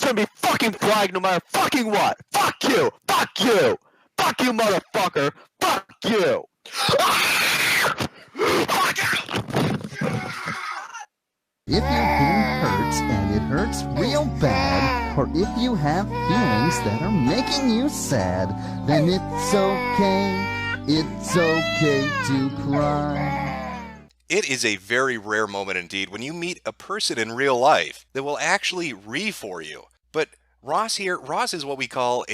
gonna be fucking flagged no matter fucking what. Fuck you. Fuck you. Fuck you, motherfucker. Fuck you. Fuck you. If you've been hurt and it hurts real bad, or if you have feelings that are making you sad, then it's okay to cry. It is a very rare moment indeed when you meet a person in real life that will actually for you. But Ross here, Ross is what we call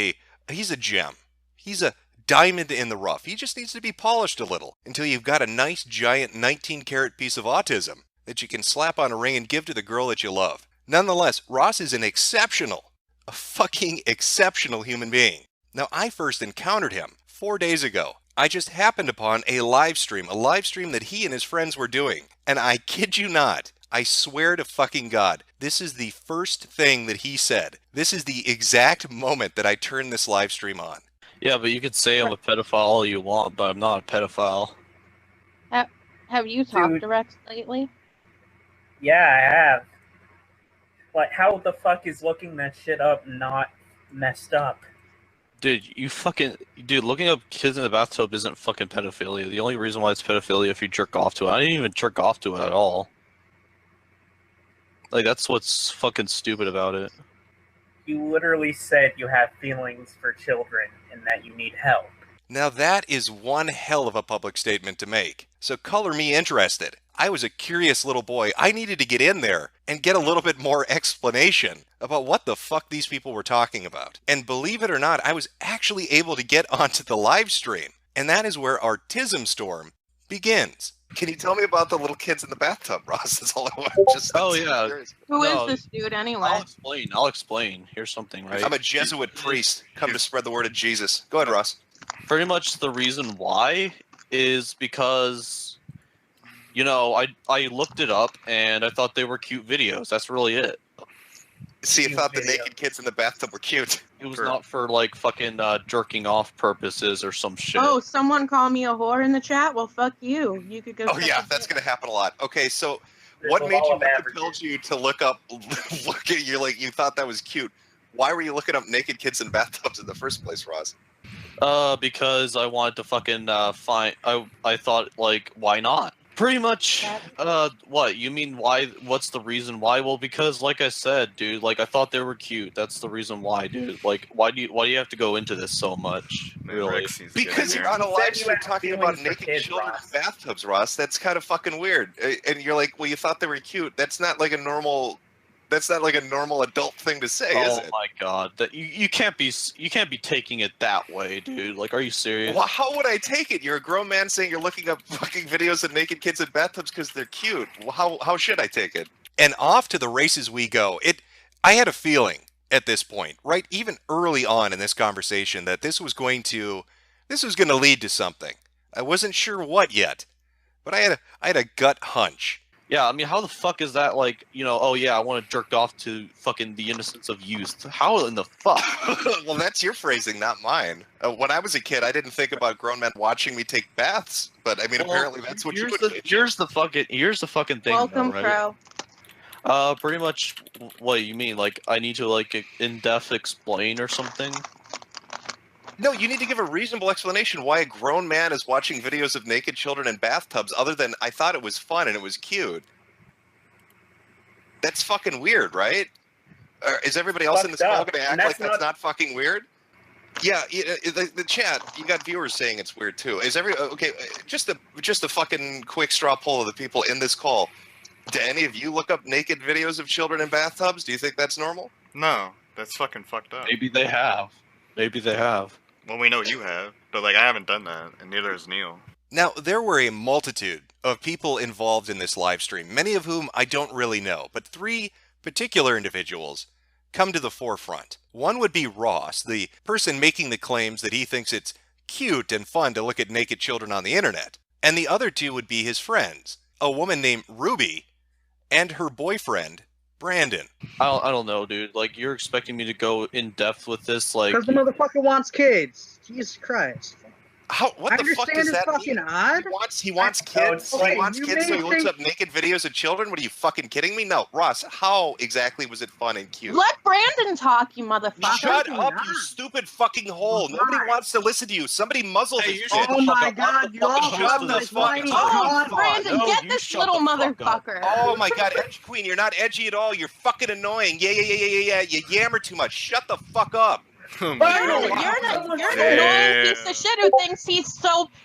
he's a gem. He's a diamond in the rough. He just needs to be polished a little until you've got a nice giant 19-carat piece of autism that you can slap on a ring and give to the girl that you love. Nonetheless, Ross is a fucking exceptional human being. Now, I first encountered him 4 days ago. I just happened upon a live stream that he and his friends were doing. And I kid you not, I swear to fucking God, this is the first thing that he said. This is the exact moment that I turned this live stream on. Yeah, but you could say I'm a pedophile all you want, but I'm not a pedophile. Have you talked to Rex lately? Yeah, I have. Like, how the fuck is looking that shit up not messed up? Dude, looking up kids in the bathtub isn't fucking pedophilia. The only reason why it's pedophilia if you jerk off to it. I didn't even jerk off to it at all. Like, that's what's fucking stupid about it. You literally said you have feelings for children and that you need help. Now that is one hell of a public statement to make. So color me interested. I was a curious little boy. I needed to get in there and get a little bit more explanation about what the fuck these people were talking about. And believe it or not, I was actually able to get onto the live stream. And that is where our Tism Storm begins. Can you tell me about the little kids in the bathtub, Ross? That's all I want. Oh, yeah. Who is this dude anyway? I'll explain. Here's something, right? I'm a Jesuit priest come to spread the word of Jesus. Go ahead, Ross. Pretty much the reason why is because, you know, I looked it up and I thought they were cute videos. That's really it. See, you thought the naked kids in the bathtub were cute. It was not for, like, fucking jerking off purposes or some shit. Oh, someone called me a whore in the chat? Well, fuck you. You could go... Oh, yeah, that's going to happen a lot. Okay, so what made you, what compelled you to look at, you thought that was cute. Why were you looking up naked kids in bathtubs in the first place, Ross? Because I wanted to fucking find... I thought, like, why not? Pretty much, what? You mean why? What's the reason why? Well, because, like I said, dude, like, I thought they were cute. That's the reason why, dude. Like, why do you have to go into this so much? Really? Because you're on a live stream talking about naked children in bathtubs, Ross. That's kind of fucking weird. And you're like, well, you thought they were cute. That's not like a normal adult thing to say, is it? Oh my god, that you can't be taking it that way, dude. Like, are you serious? Well, how would I take it? You're a grown man saying you're looking up fucking videos of naked kids in bathtubs because they're cute. Well, how should I take it? And off to the races we go. I had a feeling at this point, right, even early on in this conversation, that this was going to lead to something. I wasn't sure what yet, but I had a gut hunch. Yeah, I mean, how the fuck is that, like, you know, oh yeah, I want to jerk off to fucking the innocence of youth. How in the fuck? Well, that's your phrasing, not mine. When I was a kid, I didn't think about grown men watching me take baths, but I mean, apparently that's what you would. Here's the fucking thing. Welcome, though, right? Pro. Pretty much, what you mean? Like, I need to, like, in-depth explain or something? No, you need to give a reasonable explanation why a grown man is watching videos of naked children in bathtubs other than, I thought it was fun and it was cute. That's fucking weird, right? Is everybody else in this call going to act like that's not fucking weird? Yeah, the chat, you got viewers saying it's weird too. Okay, just a fucking quick straw poll of the people in this call. Do any of you look up naked videos of children in bathtubs? Do you think that's normal? No, that's fucking fucked up. Maybe they have. Well, we know you have, but, like, I haven't done that, and neither has Neil. Now, there were a multitude of people involved in this live stream, many of whom I don't really know, but 3 particular individuals come to the forefront. One would be Ross, the person making the claims that he thinks it's cute and fun to look at naked children on the internet. And the other 2 would be his friends, a woman named Ruby and her boyfriend, Brandon. I don't know, dude. Like, you're expecting me to go in depth with this, like... Because the motherfucker wants kids. Jesus Christ. What the fuck does that fucking mean? odd. He wants kids. He wants kids, so he looks up naked videos of children. What are you fucking kidding me? No, Ross. How exactly was it fun and cute? Let Brandon talk, you motherfucker. Shut up, you stupid fucking hole! Nobody wants to listen to you. Somebody muzzle this shit. Oh my god, you all Shut the fuck up. Oh, Brandon, get this little motherfucker. Oh my god, Edge Queen, you're not edgy at all. You're fucking annoying. Yeah. You yammer too much. Shut the fuck up. You're an annoying piece of shit who thinks he's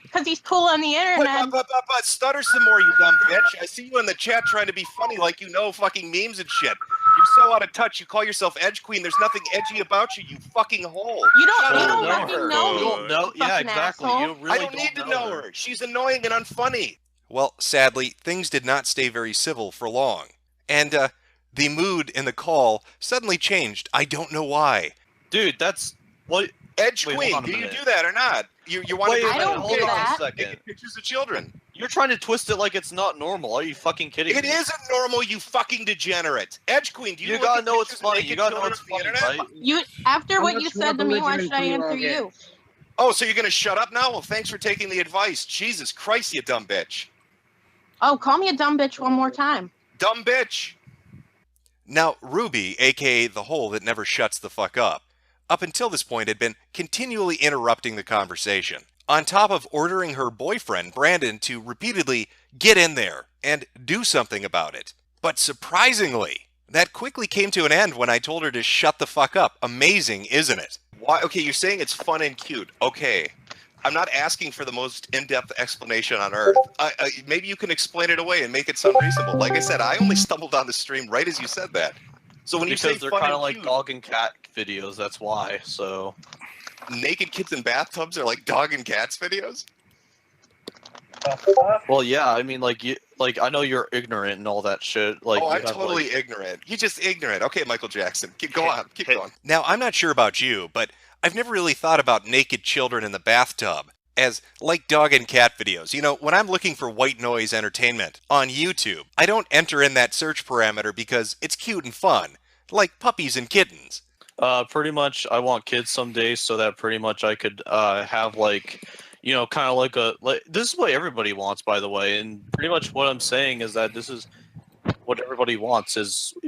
because he's cool on the internet. But stutter some more, you dumb bitch. I see you in the chat trying to be funny like you know fucking memes and shit. You're so out of touch. You call yourself Edge Queen. There's nothing edgy about you, you fucking hole. You don't fucking know. You don't know. Yeah, exactly. You really I don't need to know her. She's annoying and unfunny. Well, sadly, things did not stay very civil for long. And the mood in the call suddenly changed. I don't know why. Dude, that's what Edge Queen. Do you do that or not? You want to I don't do that. Taking pictures of children. You're trying to twist it like it's not normal. Are you fucking kidding me? It isn't normal, you fucking degenerate. Edge Queen, do you gotta know it's funny. You gotta know it's funny, right? After what you said to me, why should I answer you? Oh, so you're gonna shut up now? Well, thanks for taking the advice. Jesus Christ, you dumb bitch. Oh, call me a dumb bitch one more time. Dumb bitch. Now, Ruby, aka the hole that never shuts the fuck up until this point had been continually interrupting the conversation. On top of ordering her boyfriend, Brandon, to repeatedly get in there and do something about it. But surprisingly, that quickly came to an end when I told her to shut the fuck up. Amazing, isn't it? Why? Okay, you're saying it's fun and cute. Okay. I'm not asking for the most in-depth explanation on earth. Maybe you can explain it away and make it sound reasonable. Like I said, I only stumbled on the stream right as you said that. So when you say they're kind of like dog and cat videos, that's why. So naked kids in bathtubs are like dog and cats videos. Well, yeah, I mean, like I know you're ignorant and all that shit. Like, I'm totally ignorant. You're just ignorant. Okay, Michael Jackson, keep going. Now, I'm not sure about you, but I've never really thought about naked children in the bathtub as like dog and cat videos. You know, when I'm looking for white noise entertainment on YouTube, I don't enter in that search parameter because it's cute and fun, like puppies and kittens. Pretty much, I want kids someday so that pretty much I could have like, you know, kind of like this is what everybody wants, by the way. And pretty much what I'm saying is that this is what everybody wants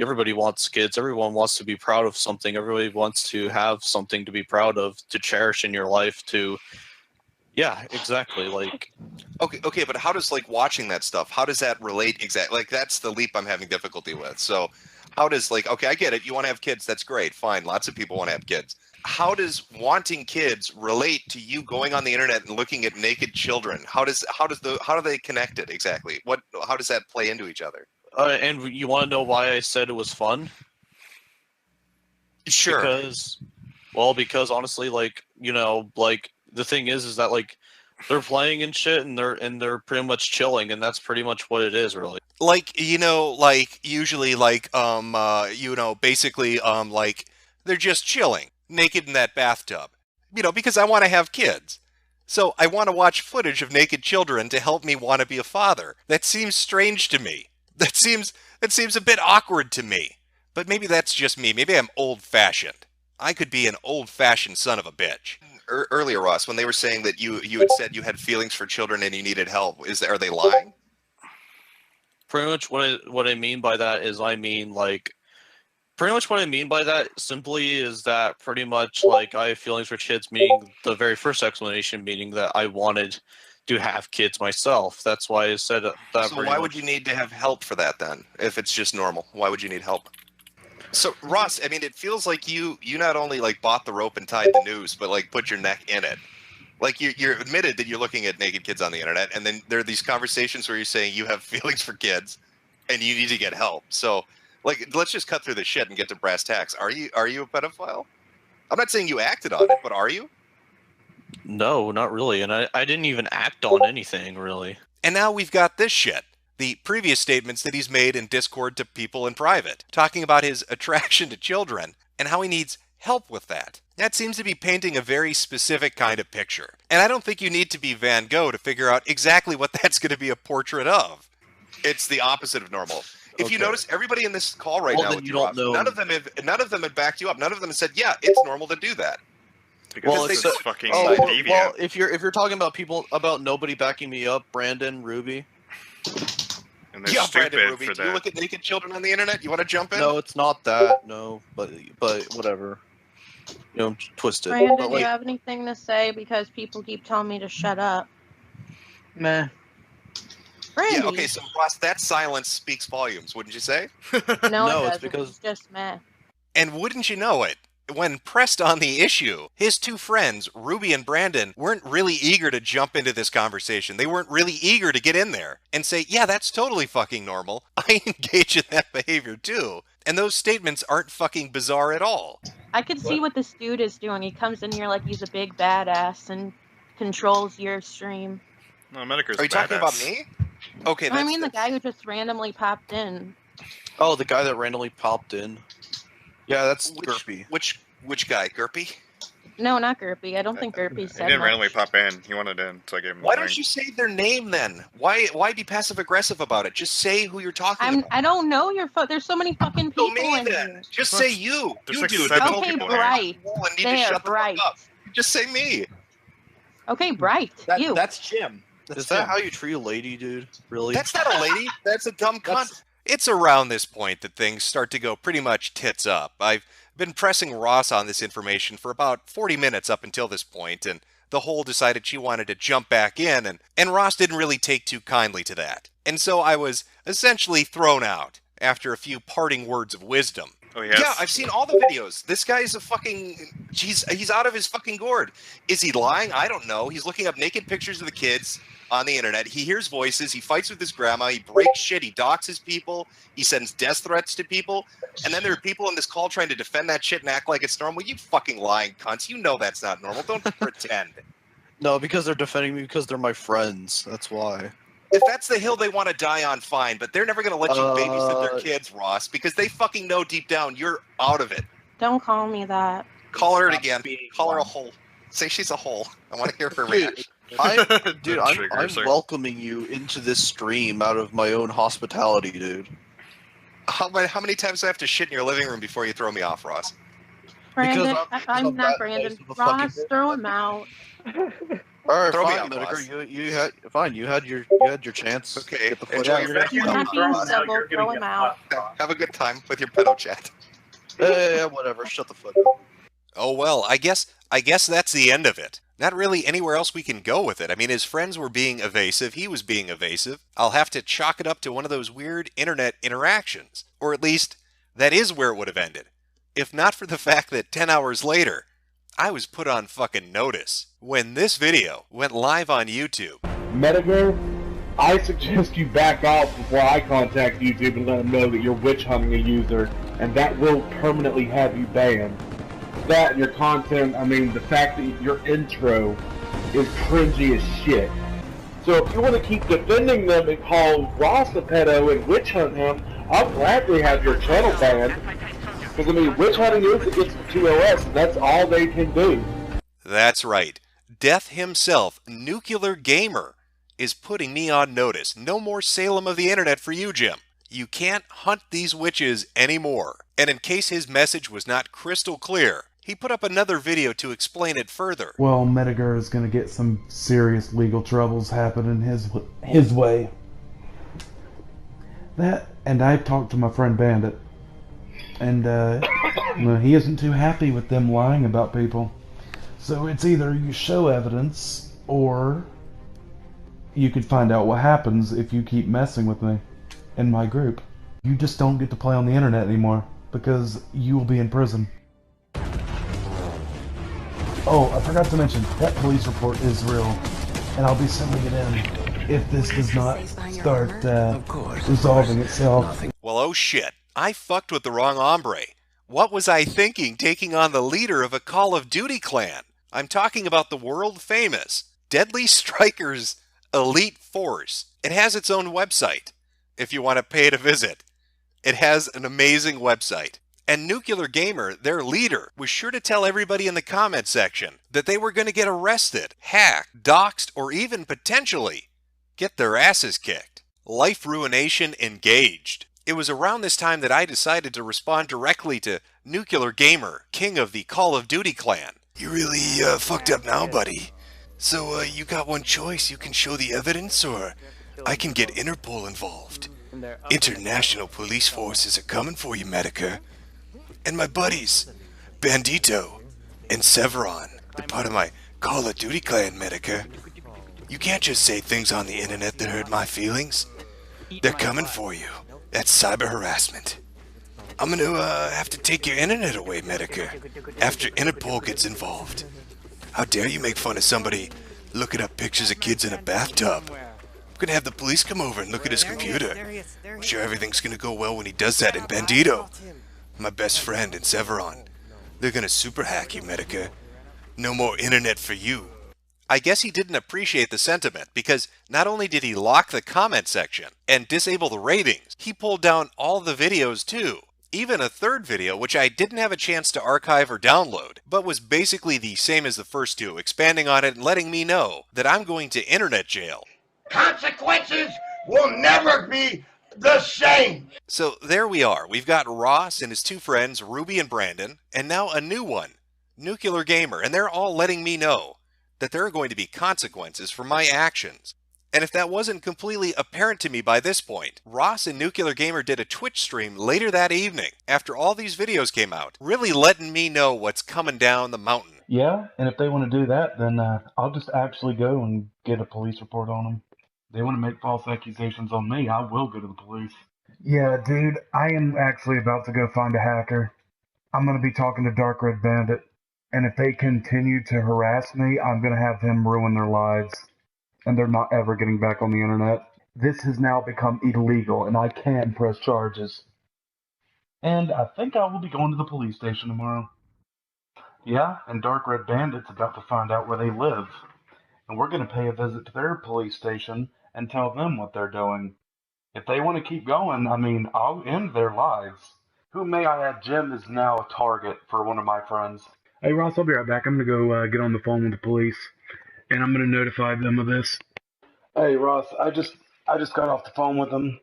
everybody wants kids. Everyone wants to be proud of something. Everybody wants to have something to be proud of, to cherish in your life, yeah, exactly. Like, okay, but how does like watching that stuff? How does that relate exactly? Like, that's the leap I'm having difficulty with. So, how does okay, I get it. You want to have kids? That's great. Fine. Lots of people want to have kids. How does wanting kids relate to you going on the internet and looking at naked children? How do they connect it exactly? How does that play into each other? And you want to know why I said it was fun? Sure. Because honestly, like, you know, like the thing is that like they're playing and shit, and they're pretty much chilling, and that's pretty much what it is, really. Like, you know, like usually like you know, basically like they're just chilling naked in that bathtub. You know, because I want to have kids. So I want to watch footage of naked children to help me want to be a father. That seems strange to me. That seems a bit awkward to me. But maybe that's just me. Maybe I'm old-fashioned. I could be an old-fashioned son of a bitch. Earlier, Ross, when they were saying that you had said you had feelings for children and you needed help, are they lying? Pretty much what I mean by that is pretty much what I mean by that simply is that pretty much like I have feelings for kids, meaning the very first explanation, meaning that I wanted to have kids myself. That's why I said that. So why would you need to have help for that then? If it's just normal, why would you need help? So Ross, I mean, it feels like you not only like bought the rope and tied the noose, but like put your neck in it. Like you're admitted that you're looking at naked kids on the internet, and then there are these conversations where you're saying you have feelings for kids, and you need to get help. So like, let's just cut through the shit and get to brass tacks. Are you a pedophile? I'm not saying you acted on it, but are you? No, not really, and I didn't even act on anything, really. And now we've got this shit. The previous statements that he's made in Discord to people in private, talking about his attraction to children and how he needs help with that. That seems to be painting a very specific kind of picture. And I don't think you need to be Van Gogh to figure out exactly what that's going to be a portrait of. It's the opposite of normal. If you notice, everybody in this call right now, none of them have backed you up. None of them have said, yeah, it's normal to do that. Because Well, it's it's just fucking Oh, deviant. well, if you're talking about people about nobody backing me up, Brandon, Ruby. And they're Yeah, stupid Brandon Ruby, for do you that. look at naked children on the internet? You want to jump in? No, it's not that. No, but whatever. You know, twisted. Brandon, But do you like, have anything to say? Because people keep telling me to shut up. Meh. Brandy. Yeah, okay, so Ross, that silence speaks volumes, wouldn't you say? No, No, it it's doesn't. because- It's just meh. And wouldn't you know it, when pressed on the issue, his two friends, Ruby and Brandon, weren't really eager to jump into this conversation. They weren't really eager to get in there and say, yeah, that's totally fucking normal. I engage in that behavior too. And those statements aren't fucking bizarre at all. I could see what this dude is doing. He comes in here like he's a big badass and controls your stream. No, Metokur's Are you talking about badass. me? Okay, I mean, the guy who just randomly popped in. oh, the guy that randomly popped in. Yeah, that's Gerpy. Which guy, Gerpy? No, not Gerpy. I don't think Gerpy He said didn't much. randomly pop in. He wanted in, so I gave him Why the don't ring. you say their name then? Why be passive aggressive about it? Just say who you're talking about. I don't know your There's so many fucking Tell people me in then. here. Just There's say you. there's You like dude. 7 Okay, people here. Bright. And need to There, shut the Bright. fuck up. Just say me. Okay, Bright. You. That's Jim. Is that how you treat a lady, dude? Really? That's not a lady. That's a dumb cunt. It's around this point that things start to go pretty much tits up. I've been pressing Ross on this information for about 40 minutes up until this point, and the whole decided she wanted to jump back in, and Ross didn't really take too kindly to that. And so I was essentially thrown out after a few parting words of wisdom. Oh, yes. Yeah, I've seen all the videos. This guy's a fucking... He's out of his fucking gourd. Is he lying? I don't know. He's looking up naked pictures of the kids on the internet. He hears voices. He fights with his grandma. He breaks shit. He doxes people. He sends death threats to people. And then there are people in this call trying to defend that shit and act like it's normal. You fucking lying cunts. You know that's not normal. Don't pretend. No, because they're defending me because they're my friends. That's why. If that's the hill they want to die on, fine. But they're never going to let you babysit their kids, Ross, because they fucking know deep down you're out of it. Don't call me that. Call her it again. Call her a hole. Say she's a hole. I want to hear her reaction. I'm Triggers are- welcoming you into this stream out of my own hospitality, dude. How many times do I have to shit in your living room before you throw me off, Ross? Brandon, I'm I'm not that Brandon. nice of a fucking Ross, throw him out. All right, Throw me fine, out, Metokur, boss. you had fine. You had your chance. Okay, Get the fuck enjoy out. your If You're you not throw being him out, civil. you're Throw gonna him get out. fucked up. Have a good time with your pedo chat. Yeah, whatever. Shut the fuck up. Oh well, I guess that's the end of it. Not really anywhere else we can go with it. I mean, his friends were being evasive. He was being evasive. I'll have to chalk it up to one of those weird internet interactions. Or at least, that is where it would have ended. If not for the fact that 10 hours later, I was put on fucking notice when this video went live on YouTube. Metokur, I suggest you back off before I contact YouTube and let them know that you're witch hunting a user, and that will permanently have you banned. That and your content, I mean, the fact that your intro is cringy as shit. So if you want to keep defending them and call Ross a pedo and witch hunt him, I'll gladly have your channel banned. Because, I mean, witch hunting is against the TOS, and that's all they can do. That's right. Death himself, Nuclear Gamer, is putting me on notice. No more Salem of the internet for you, Jim. You can't hunt these witches anymore. And in case his message was not crystal clear, he put up another video to explain it further. Well, Metokur is going to get some serious legal troubles happening his way. That, and I talked to my friend Bandit, and well, he isn't too happy with them lying about people. So it's either you show evidence, or you could find out what happens if you keep messing with me in my group. You just don't get to play on the internet anymore, because you will be in prison. Oh, I forgot to mention, that police report is real, and I'll be sending it in if this does not start resolving itself. Well, oh shit. I fucked with the wrong hombre. What was I thinking taking on the leader of a Call of Duty clan? I'm talking about the world-famous Deadly Strikers Elite Force. It has its own website, if you want to pay to visit. It has an amazing website. And Nuclear Gamer, their leader, was sure to tell everybody in the comment section that they were going to get arrested, hacked, doxxed, or even potentially get their asses kicked. Life ruination engaged. It was around this time that I decided to respond directly to Nuclear Gamer, king of the Call of Duty clan. You really fucked up now, buddy. So you got one choice. You can show the evidence, or I can get Interpol involved. International police forces are coming for you, Metokur. And my buddies, Bandito and Severon, they're part of my Call of Duty clan, Metokur. You can't just say things on the internet that hurt my feelings. They're coming for you. That's cyber harassment. I'm gonna have to take your internet away, Metokur, after Interpol gets involved. How dare you make fun of somebody looking up pictures of kids in a bathtub? I'm gonna have the police come over and look at his computer. I'm sure everything's gonna go well when he does that. And Bandito, my best friend, and Severon, they're gonna super hack you, Metokur. No more internet for you. I guess he didn't appreciate the sentiment, because not only did he lock the comment section and disable the ratings, he pulled down all the videos too. Even a third video, which I didn't have a chance to archive or download, but was basically the same as the first two, expanding on it and letting me know that I'm going to internet jail. Consequences will never be the same. So there we are. We've got Ross and his two friends, Ruby and Brandon, and now a new one, Nuclear Gamer, and they're all letting me know that there are going to be consequences for my actions. And if that wasn't completely apparent to me by this point, Ross and Nuclear Gamer did a Twitch stream later that evening, after all these videos came out, really letting me know what's coming down the mountain. Yeah, and if they want to do that, then I'll just actually go and get a police report on them. They want to make false accusations on me, I will go to the police. Yeah, dude, I am actually about to go find a hacker. I'm going to be talking to Dark Red Bandit. And if they continue to harass me, I'm going to have them ruin their lives. And they're not ever getting back on the internet. This has now become illegal, and I can press charges. And I think I will be going to the police station tomorrow. Yeah, and Dark Red Bandit's about to find out where they live. And we're going to pay a visit to their police station and tell them what they're doing. If they want to keep going, I mean, I'll end their lives. Who may I add, Jim is now a target for one of my friends. Hey Ross, I'll be right back. I'm going to go get on the phone with the police, and I'm going to notify them of this. Hey Ross, I just got off the phone with them.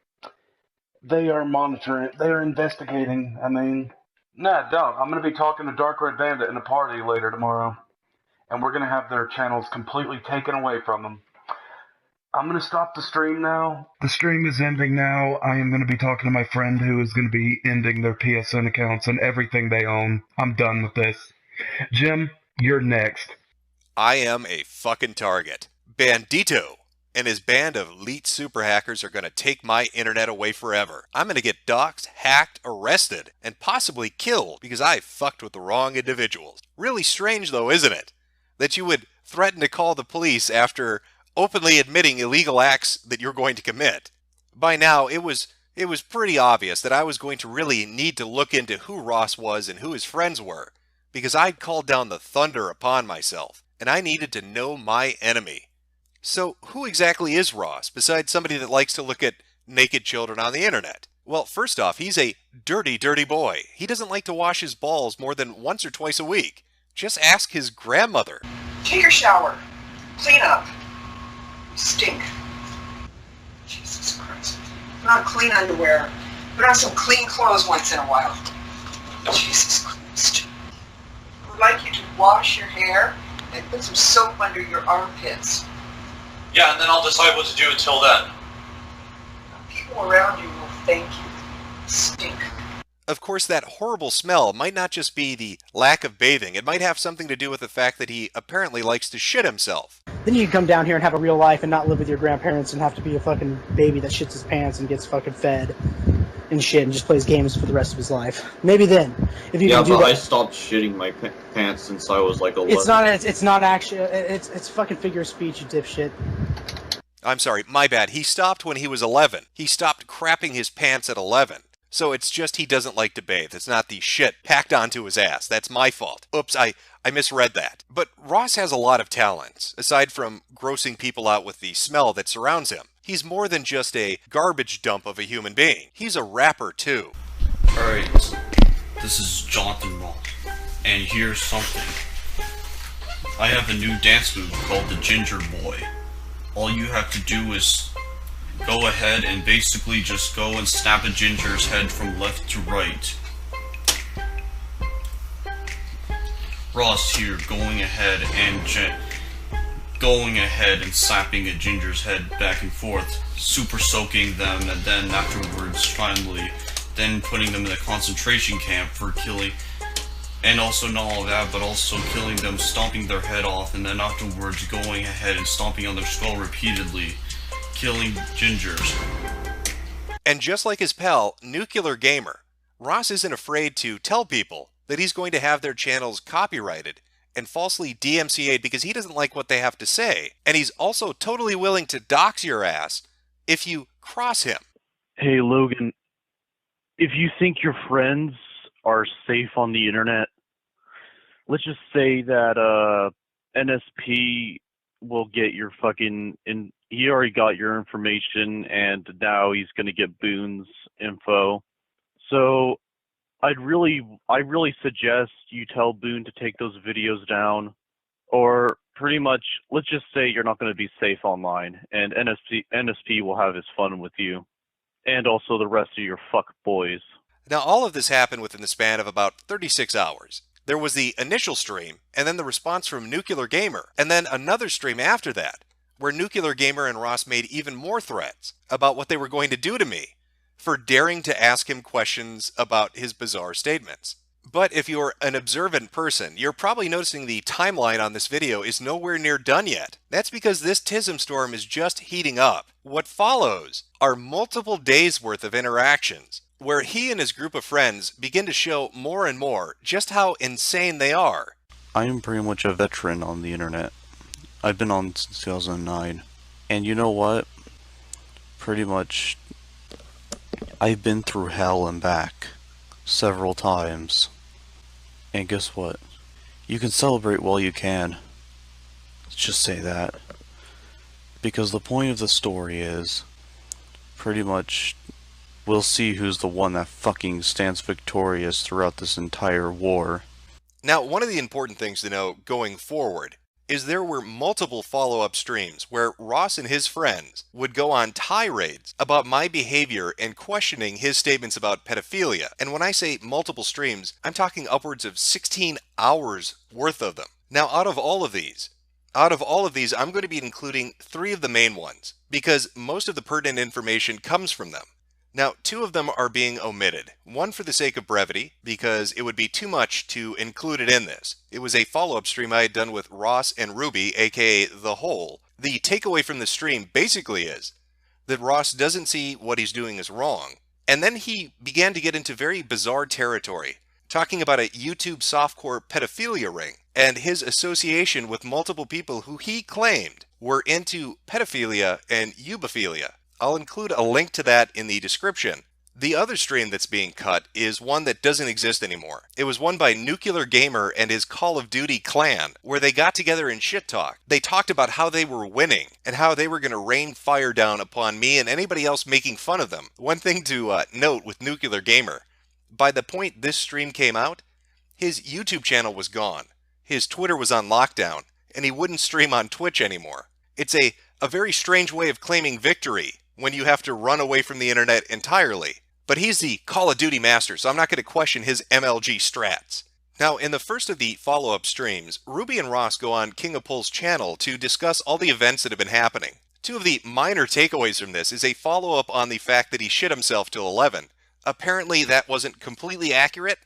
They are monitoring. They are investigating. I mean, nah, don't. I'm going to be talking to Dark Red Bandit in a party later tomorrow, and we're going to have their channels completely taken away from them. I'm going to stop the stream now. The stream is ending now. I am going to be talking to my friend who is going to be ending their PSN accounts and everything they own. I'm done with this. Jim, you're next. I am a fucking target. Bandito and his band of elite super hackers are going to take my internet away forever. I'm going to get doxxed, hacked, arrested, and possibly killed because I fucked with the wrong individuals. Really strange though, isn't it? That you would threaten to call the police after openly admitting illegal acts that you're going to commit. By now, it was pretty obvious that I was going to really need to look into who Ross was and who his friends were, because I'd called down the thunder upon myself, and I needed to know my enemy. So who exactly is Ross, besides somebody that likes to look at naked children on the internet? Well, first off, he's a dirty, dirty boy. He doesn't like to wash his balls more than once or twice a week. Just ask his grandmother. Take your shower. Clean up. You stink. Jesus Christ. Put on clean underwear. Put on some clean clothes once in a while. Jesus Christ. I would like you to wash your hair and put some soap under your armpits. Yeah, and then I'll decide what to do until then. People around you will thank you. Stink. Of course, that horrible smell might not just be the lack of bathing. It might have something to do with the fact that he apparently likes to shit himself. Then you can come down here and have a real life and not live with your grandparents and have to be a fucking baby that shits his pants and gets fucking fed and shit and just plays games for the rest of his life. Maybe then, if you can do that. Yeah, but I stopped shitting my pants since I was like 11. It's not actually. It's fucking figure of speech, you dipshit. I'm sorry, my bad. He stopped when he was 11. He stopped crapping his pants at 11. So it's just he doesn't like to bathe. It's not the shit packed onto his ass. That's my fault. Oops, I misread that. But Ross has a lot of talents, aside from grossing people out with the smell that surrounds him. He's more than just a garbage dump of a human being. He's a rapper, too. Alright, this is Jonathan Ross, and here's something. I have a new dance move called the Ginger Boy. All you have to do is go ahead and basically just go and snap a ginger's head from left to right. Ross here going ahead and slapping a Ginger's head back and forth, super soaking them, and then afterwards finally then putting them in a concentration camp for killing, and also not all that, but also killing them, stomping their head off, and then afterwards going ahead and stomping on their skull repeatedly, killing Gingers. And just like his pal, Nuclear Gamer, Ross isn't afraid to tell people that he's going to have their channels copyrighted and falsely DMCA'd because he doesn't like what they have to say. And he's also totally willing to dox your ass if you cross him. Hey, Logan, if you think your friends are safe on the internet, let's just say that NSP will get your fucking... he already got your information, and now he's going to get Boone's info. So I really suggest you tell Boone to take those videos down, or pretty much, let's just say you're not going to be safe online, and NSP will have his fun with you, and also the rest of your fuck boys. Now, all of this happened within the span of about 36 hours. There was the initial stream, and then the response from Nuclear Gamer, and then another stream after that, where Nuclear Gamer and Ross made even more threats about what they were going to do to me for daring to ask him questions about his bizarre statements. But if you're an observant person, you're probably noticing the timeline on this video is nowhere near done yet. That's because this TISM storm is just heating up. What follows are multiple days worth of interactions, where he and his group of friends begin to show more and more just how insane they are. I am pretty much a veteran on the internet. I've been on since 2009. And you know what? Pretty much, I've been through hell and back several times. And guess what? You can celebrate while you can. Let's just say that. Because the point of the story is, pretty much, we'll see who's the one that fucking stands victorious throughout this entire war. Now, one of the important things to know going forward is there were multiple follow-up streams where Ross and his friends would go on tirades about my behavior and questioning his statements about pedophilia. And when I say multiple streams, I'm talking upwards of 16 hours worth of them. Now, out of all of these, I'm going to be including 3 of the main ones, because most of the pertinent information comes from them. Now, 2 of them are being omitted. One for the sake of brevity, because it would be too much to include it in this. It was a follow-up stream I had done with Ross and Ruby, aka The Hole. The takeaway from the stream basically is that Ross doesn't see what he's doing is wrong. And then he began to get into very bizarre territory, talking about a YouTube softcore pedophilia ring, and his association with multiple people who he claimed were into pedophilia and eubophilia. I'll include a link to that in the description. The other stream that's being cut is one that doesn't exist anymore. It was one by Nuclear Gamer and his Call of Duty clan, where they got together and shit talked. They talked about how they were winning and how they were going to rain fire down upon me and anybody else making fun of them. One thing to note with Nuclear Gamer, by the point this stream came out, his YouTube channel was gone, his Twitter was on lockdown, and he wouldn't stream on Twitch anymore. It's a very strange way of claiming victory when you have to run away from the internet entirely. But he's the Call of Duty master, so I'm not going to question his MLG strats. Now, in the first of the follow-up streams, Ruby and Ross go on King of Pull's channel to discuss all the events that have been happening. 2 of the minor takeaways from this is a follow-up on the fact that he shit himself till 11. Apparently that wasn't completely accurate.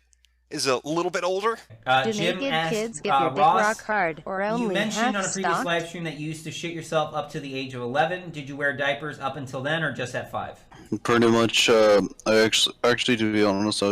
Is a little bit older. Do Jim naked asked, kids get your dick Ross, rock hard or only you mentioned on a previous half-stocked? live stream that you used to shit yourself up to the age of 11. Did you wear diapers up until then, or just at 5? Pretty much, I actually, to be honest,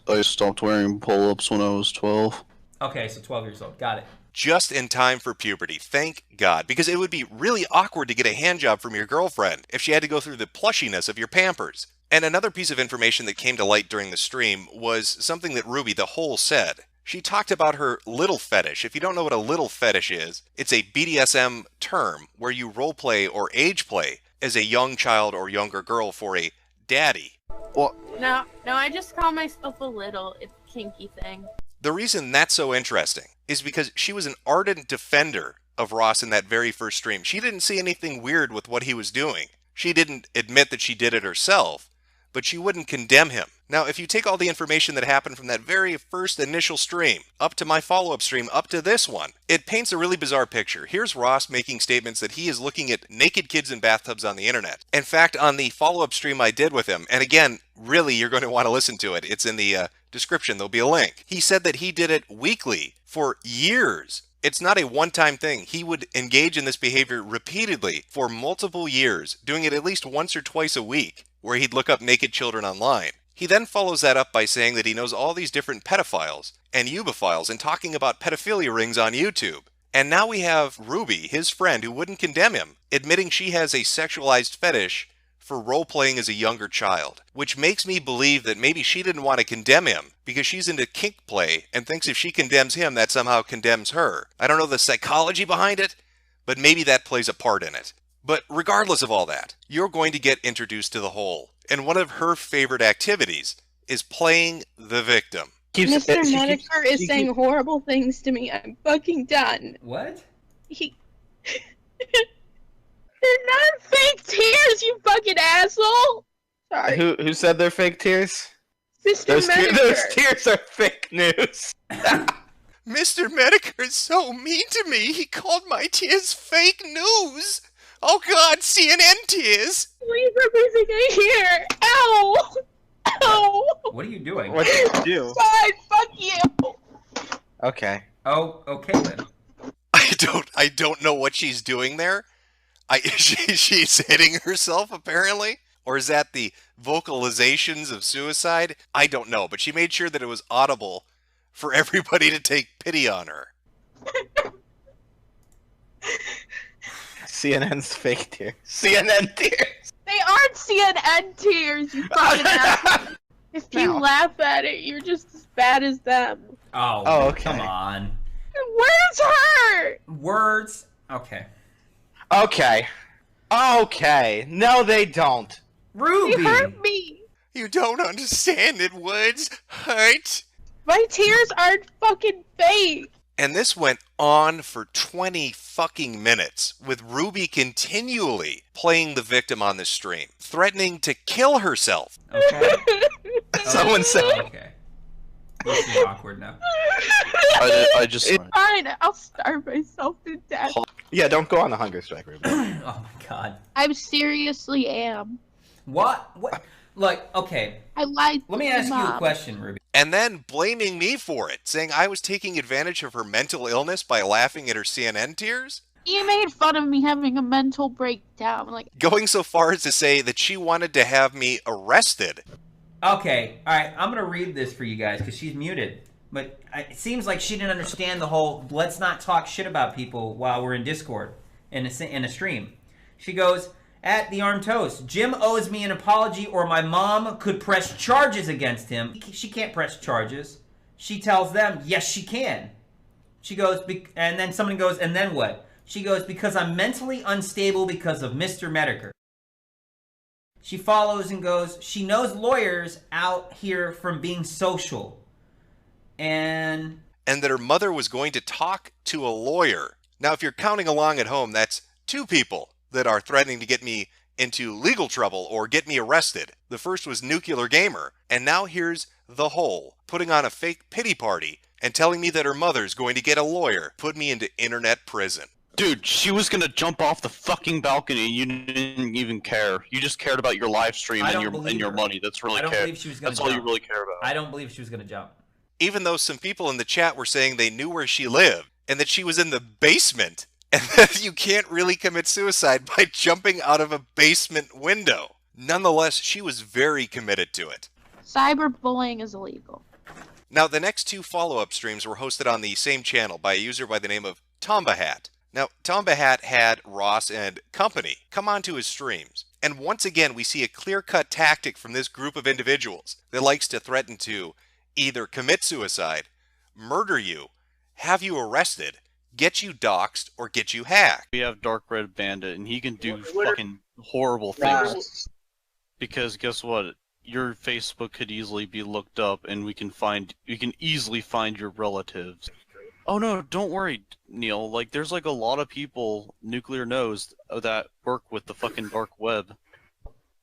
I stopped wearing pull-ups when I was 12. Okay, so 12 years old. Got it. Just in time for puberty, thank God, because it would be really awkward to get a handjob from your girlfriend if she had to go through the plushiness of your Pampers. And another piece of information that came to light during the stream was something that Ruby the Hole said. She talked about her little fetish. If you don't know what a little fetish is, it's a BDSM term where you roleplay or age play as a young child or younger girl for a daddy. Well, No, I just call myself a little. It's a kinky thing. the reason that's so interesting is because she was an ardent defender of Ross in that very first stream. She didn't see anything weird with what he was doing. She didn't admit that she did it herself, but she wouldn't condemn him. Now, if you take all the information that happened from that very first initial stream, up to my follow-up stream, up to this one, it paints a really bizarre picture. Here's Ross making statements that he is looking at naked kids in bathtubs on the internet. In fact, on the follow-up stream I did with him, and again, really, you're going to want to listen to it. It's in the description. There'll be a link. He said that he did it weekly for years. It's not a one-time thing. He would engage in this behavior repeatedly for multiple years, doing it at least once or twice a week, where he'd look up naked children online. He then follows that up by saying that he knows all these different pedophiles and eubophiles and talking about pedophilia rings on YouTube. And now we have Ruby, his friend, who wouldn't condemn him, admitting she has a sexualized fetish for role-playing as a younger child, which makes me believe that maybe she didn't want to condemn him because she's into kink play and thinks if she condemns him, that somehow condemns her. I don't know the psychology behind it, but maybe that plays a part in it. But regardless of all that, you're going to get introduced to the whole. And one of her favorite activities is playing the victim. Mr. Metokur is saying horrible things to me. I'm fucking done. What? They're not fake tears, you fucking asshole! Sorry. Who said they're fake tears? Mr. Those Metokur. tears are fake news. Mr. Metokur is so mean to me. He called my tears fake news. Oh God, CNN tears. Leave everything I hear. Ow! Ow! What are you doing? What did you do? Fine, fuck you! Okay. Oh, okay then. I don't know what she's doing there. She's hitting herself apparently, or is that the vocalizations of suicide? I don't know, but she made sure that it was audible for everybody to take pity on her. CNN's fake tears. CNN tears. They aren't CNN tears, you fucking asshole. If you laugh at it, you're just as bad as them. Oh, okay. Come on. Words hurt! Words? Okay. Okay. Okay. No, they don't. Ruby! They hurt me! You don't understand it, Woods. Hurt. My tears aren't fucking fake! And this went on for 20 fucking minutes, with Ruby continually playing the victim on the stream, threatening to kill herself. Okay. Someone said. Okay. This is awkward now. I just... Fine, I'll starve myself to death. Yeah, don't go on a hunger strike, Ruby. Oh my god. I seriously am. What? Like, okay. I lied to Let me ask you a Mom. question, Ruby. And then blaming me for it, saying I was taking advantage of her mental illness by laughing at her CNN tears? You made fun of me having a mental breakdown. Like, Going so far as to say that she wanted to have me arrested. Okay, alright, I'm gonna read this for you guys, because she's muted. But it seems like she didn't understand the whole, let's not talk shit about people while we're in Discord, in a stream. She goes, at the Armed Toast, Jim owes me an apology or my mom could press charges against him. She can't press charges. She tells them, yes, she can. She goes, and then someone goes, and then what? She goes, because I'm mentally unstable because of Mr. Metokur. She follows and goes, she knows lawyers out here from being social. And that her mother was going to talk to a lawyer. Now, if you're counting along at home, that's two people that are threatening to get me into legal trouble or get me arrested. The first was Nuclear Gamer, and now here's The Hole, putting on a fake pity party and telling me that her mother's going to get a lawyer, put me into internet prison. Dude, she was gonna jump off the fucking balcony. You didn't even care. You just cared about your live stream and your money. That's really I don't believe she was gonna That's jump. all you really care about. I don't believe she was gonna jump. Even though some people in the chat were saying they knew where she lived and that she was in the basement, and that you can't really commit suicide by jumping out of a basement window. Nonetheless, she was very committed to it. cyberbullying is illegal. Now, the next two follow-up streams were hosted on the same channel by a user by the name of Tombahat. Now, Tombahat had Ross and company come onto his streams. And once again, we see a clear-cut tactic from this group of individuals that likes to threaten to either commit suicide, murder you, have you arrested, get you doxxed, or get you hacked. We have Dark Red Bandit, and he can do fucking horrible things. Because guess what? Your Facebook could easily be looked up, and we can easily find your relatives. Oh no, don't worry, Neil. Like, there's like a lot of people Nuclear knows that work with the fucking dark web.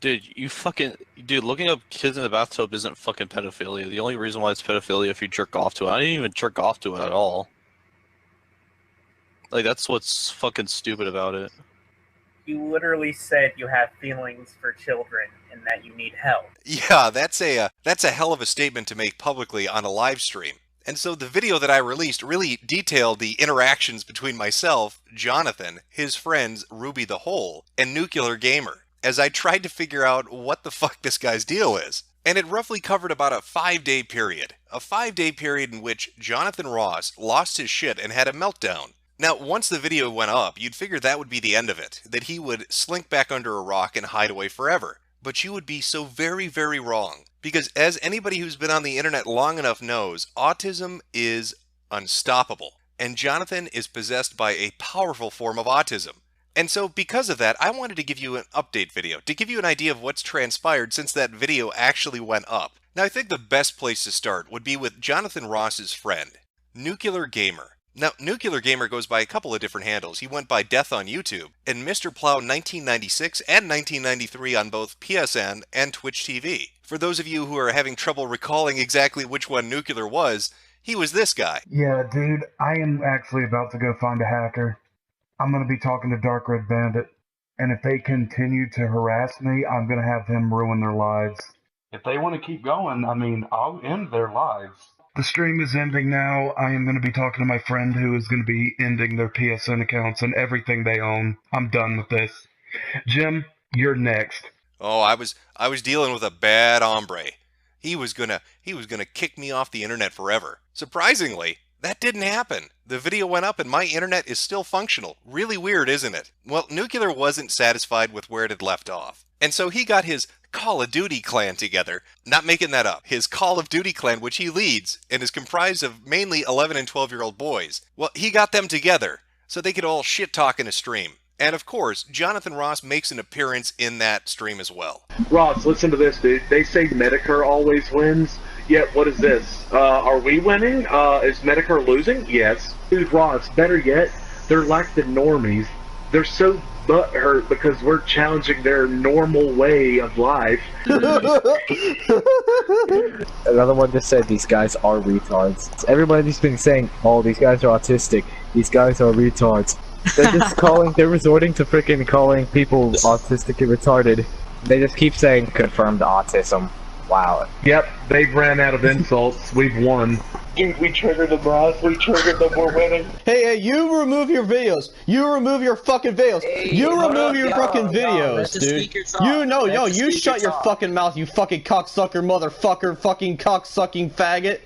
Dude, looking up kids in the bathtub isn't fucking pedophilia. The only reason why it's pedophilia if you jerk off to it. I didn't even jerk off to it at all. Like, that's what's fucking stupid about it. You literally said you have feelings for children and that you need help. Yeah, that's a hell of a statement to make publicly on a live stream. And so the video that I released really detailed the interactions between myself, Jonathan, his friends Ruby the Hole, and Nuclear Gamer, as I tried to figure out what the fuck this guy's deal is. And it roughly covered about a 5-day period. A 5-day period in which Jonathan Ross lost his shit and had a meltdown. Now, once the video went up, you'd figure that would be the end of it, that he would slink back under a rock and hide away forever. But you would be so very, very wrong. Because as anybody who's been on the internet long enough knows, autism is unstoppable. And Jonathan is possessed by a powerful form of autism. And so because of that, I wanted to give you an update video, to give you an idea of what's transpired since that video actually went up. Now, I think the best place to start would be with Jonathan Ross's friend, Nuclear Gamer. Now, Nuclear Gamer goes by a couple of different handles. He went by Death on YouTube, and Mr. Plow 1996 and 1993 on both PSN and Twitch TV. For those of you who are having trouble recalling exactly which one Nuclear was, he was this guy. Yeah, dude, I am actually about to go find a hacker. I'm going to be talking to Dark Red Bandit, and if they continue to harass me, I'm going to have them ruin their lives. If they want to keep going, I mean, I'll end their lives. The stream is ending now. I am going to be talking to my friend who is going to be ending their PSN accounts and everything they own. I'm done with this. Jim, you're next. Oh, I was dealing with a bad hombre. He was gonna kick me off the internet forever. Surprisingly, that didn't happen. The video went up and my internet is still functional. Really weird, isn't it? Well, Nuclear wasn't satisfied with where it had left off. And so he got his Call of Duty clan together. Not making that up. His Call of Duty clan, which he leads, and is comprised of mainly 11 and 12-year-old boys. Well, he got them together so they could all shit-talk in a stream. And of course, Jonathan Ross makes an appearance in that stream as well. Ross, listen to this, dude. They say Metokur always wins. Yet, what is this? Are we winning? Is Metokur losing? Yes. Dude, Ross, better yet, they're like the normies. They're so butthurt because we're challenging their normal way of life. Another one just said these guys are retards. Everybody's been saying, oh, these guys are autistic. These guys are retards. They're just they're resorting to freaking calling people autistic and retarded. They just keep saying confirmed autism. Wow. Yep, they've ran out of insults. We've won. Dude, we triggered them, Ross. We triggered them. We're winning. Hey, you remove your videos. You remove your fucking videos. Hey, you remove your fucking videos, dude. You shut your fucking mouth, you fucking cocksucker motherfucker, fucking cocksucking faggot.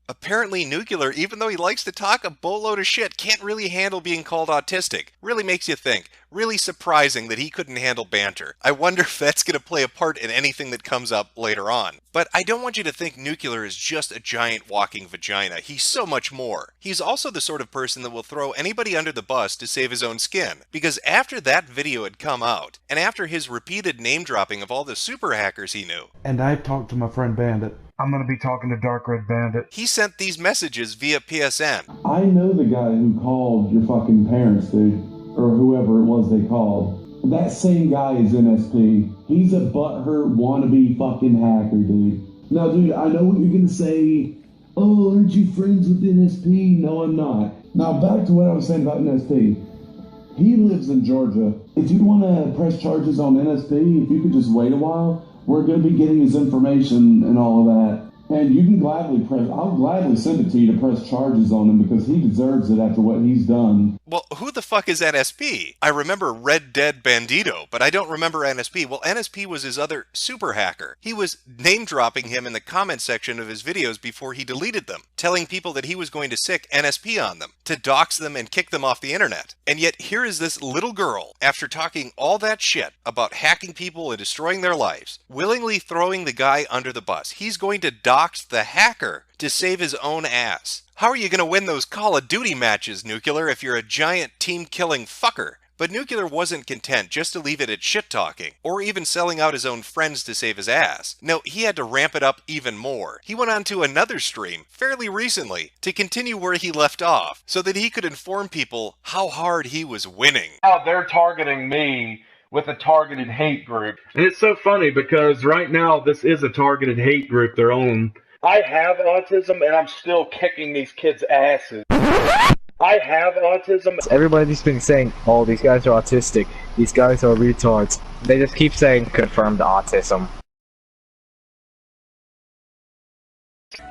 Apparently Nuclear, even though he likes to talk a boatload of shit, can't really handle being called autistic. Really makes you think. Really surprising that he couldn't handle banter. I wonder if that's going to play a part in anything that comes up later on. But I don't want you to think Nuclear is just a giant walking vagina. He's so much more. He's also the sort of person that will throw anybody under the bus to save his own skin. Because after that video had come out, and after his repeated name-dropping of all the super hackers he knew, And I talked to my friend Bandit. I'm going to be talking to Dark Red Bandit. he sent these messages via PSN. I know the guy who called your fucking parents, dude. Or whoever it was they called. That same guy is NSP. He's a butthurt wannabe fucking hacker, dude. Now, dude, I know what you're gonna say. Oh, aren't you friends with NSP? No, I'm not. Now, back to what I was saying about NSP. He lives in Georgia. If you want to press charges on NSP, if you could just wait a while, we're going to be getting his information and all of that. And you can I'll gladly send it to you to press charges on him because he deserves it after what he's done. Well, who the fuck is NSP? I remember Red Dead Bandito, but I don't remember NSP. Well, NSP was his other super hacker. He was name-dropping him in the comment section of his videos before he deleted them, telling people that he was going to sick NSP on them, to dox them and kick them off the internet. And yet, here is this little girl, after talking all that shit about hacking people and destroying their lives, willingly throwing the guy under the bus. He's going to dox the hacker to save his own ass. How are you going to win those Call of Duty matches, Nuclear, if you're a giant team-killing fucker? But Nuclear wasn't content just to leave it at shit-talking, or even selling out his own friends to save his ass. No, he had to ramp it up even more. He went on to another stream, fairly recently, to continue where he left off, so that he could inform people how hard he was winning. Now they're targeting me with a targeted hate group. And it's so funny because right now this is a targeted hate group they're on. I have autism and I'm still kicking these kids' asses. I have autism. Everybody's been saying, oh, these guys are autistic, these guys are retards. They just keep saying confirmed autism.